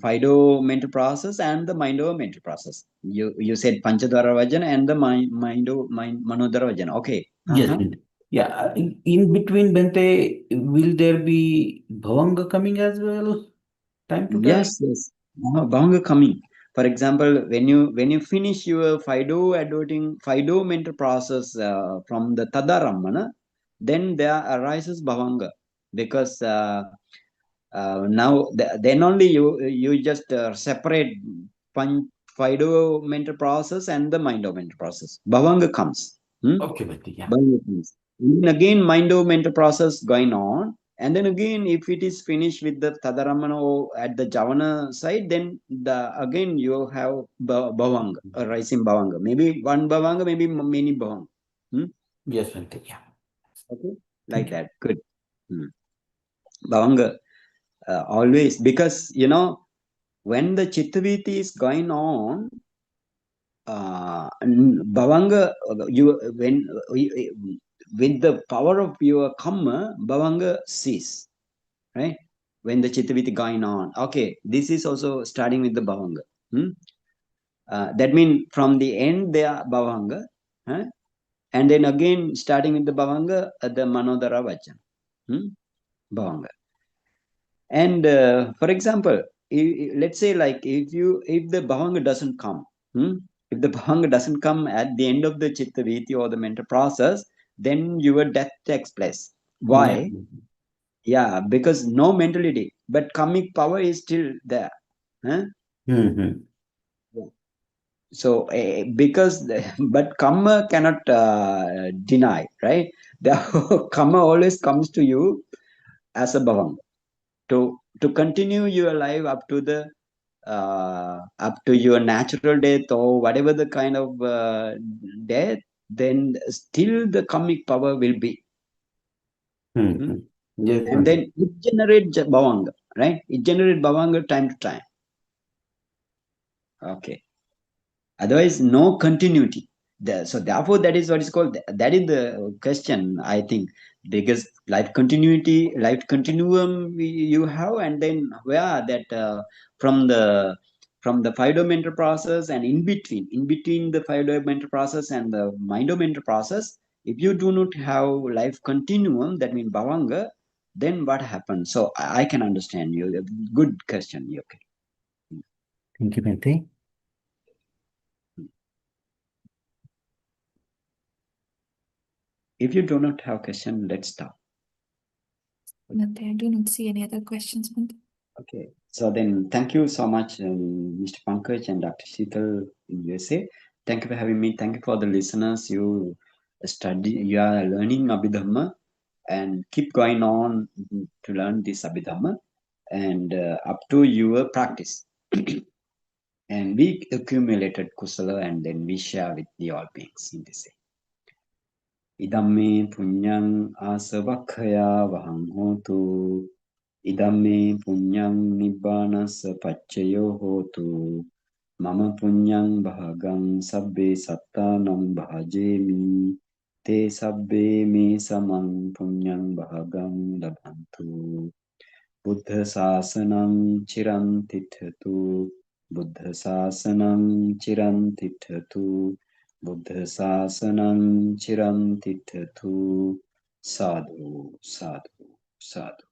Fido mental process and the Mindo mental process. You said Panchadwara Vajana and the Manodara Vajana. Okay. Yes, Bhante. Yeah. In between, Bhante, will there be Bhavanga coming as well? Time to time? Yes. Bhavanga coming. For example, when you finish your Fido mental process from the Tadaramana, then there arises Bhavanga because now then only you just separate Fido mental process and the Mindo mental process. Bhavanga comes. Okay, Bhante, yeah. Bhavanga comes. And then again Mindo mental process going on. And then again, if it is finished with the Tadaramana at the Javana side, then again you have Bhavanga, rising Bhavanga. Maybe one Bhavanga, maybe many Bhavanga. Yes, Bhante, yeah. Okay, like that. Good. Bhavanga, always, because when the Chittaviti is going on, Bhavanga, with the power of your Kamma, Bhavanga cease. Right? When the Chittaviti going on. Okay, this is also starting with the Bhavanga. That means from the end they are Bhavanga. And then again starting with the Bhavanga, the Manodara Vajana. Bhavanga. And for example, let's say like if the Bhavanga doesn't come, if the Bhavanga doesn't come at the end of the Chittaviti or the mental process, then your death takes place. Why? Yeah, because no mentality, but karmic power is still there. So because but karma cannot deny, right? The karma always comes to you as a bhavanga to continue your life up to your natural death or whatever the kind of death, then still the karmic power will be. Yes, And then it generates bhavanga, right? It generates bhavanga time to time. Okay. Otherwise, no continuity. So therefore, that is what is called. That is the question, I think, because life continuum you have, and then where that from the mental process and in between the mental process and the mental process, if you do not have life continuum, that means bhavanga, then what happens? So I can understand you. Good question. Okay. Thank you, Bhante. If you do not have question, let's start. Bhante, I do not see any other questions, Bhante. Okay, so then thank you so much, Mr. Pankaj and Dr. Sheetal in USA. Thank you for having me. Thank you for the listeners. You are learning Abhidhamma and keep going on to learn this Abhidhamma and up to your practice. And we accumulated kusala and then we share with the all beings in this way. Idamme punyang asavakhaya vahang hotu. Idamme punyang nibbanasa paccayo hotu. Mama punyang bhagang sabbe sattanam bhajemi. Te sabbe me samang punyang bhagang labhantu. Buddha sasanam chiram tithatu. Buddha sasanam chiram tithatu. Buddha sasanam chiram tithatu. Sadhu, sadhu, sadhu.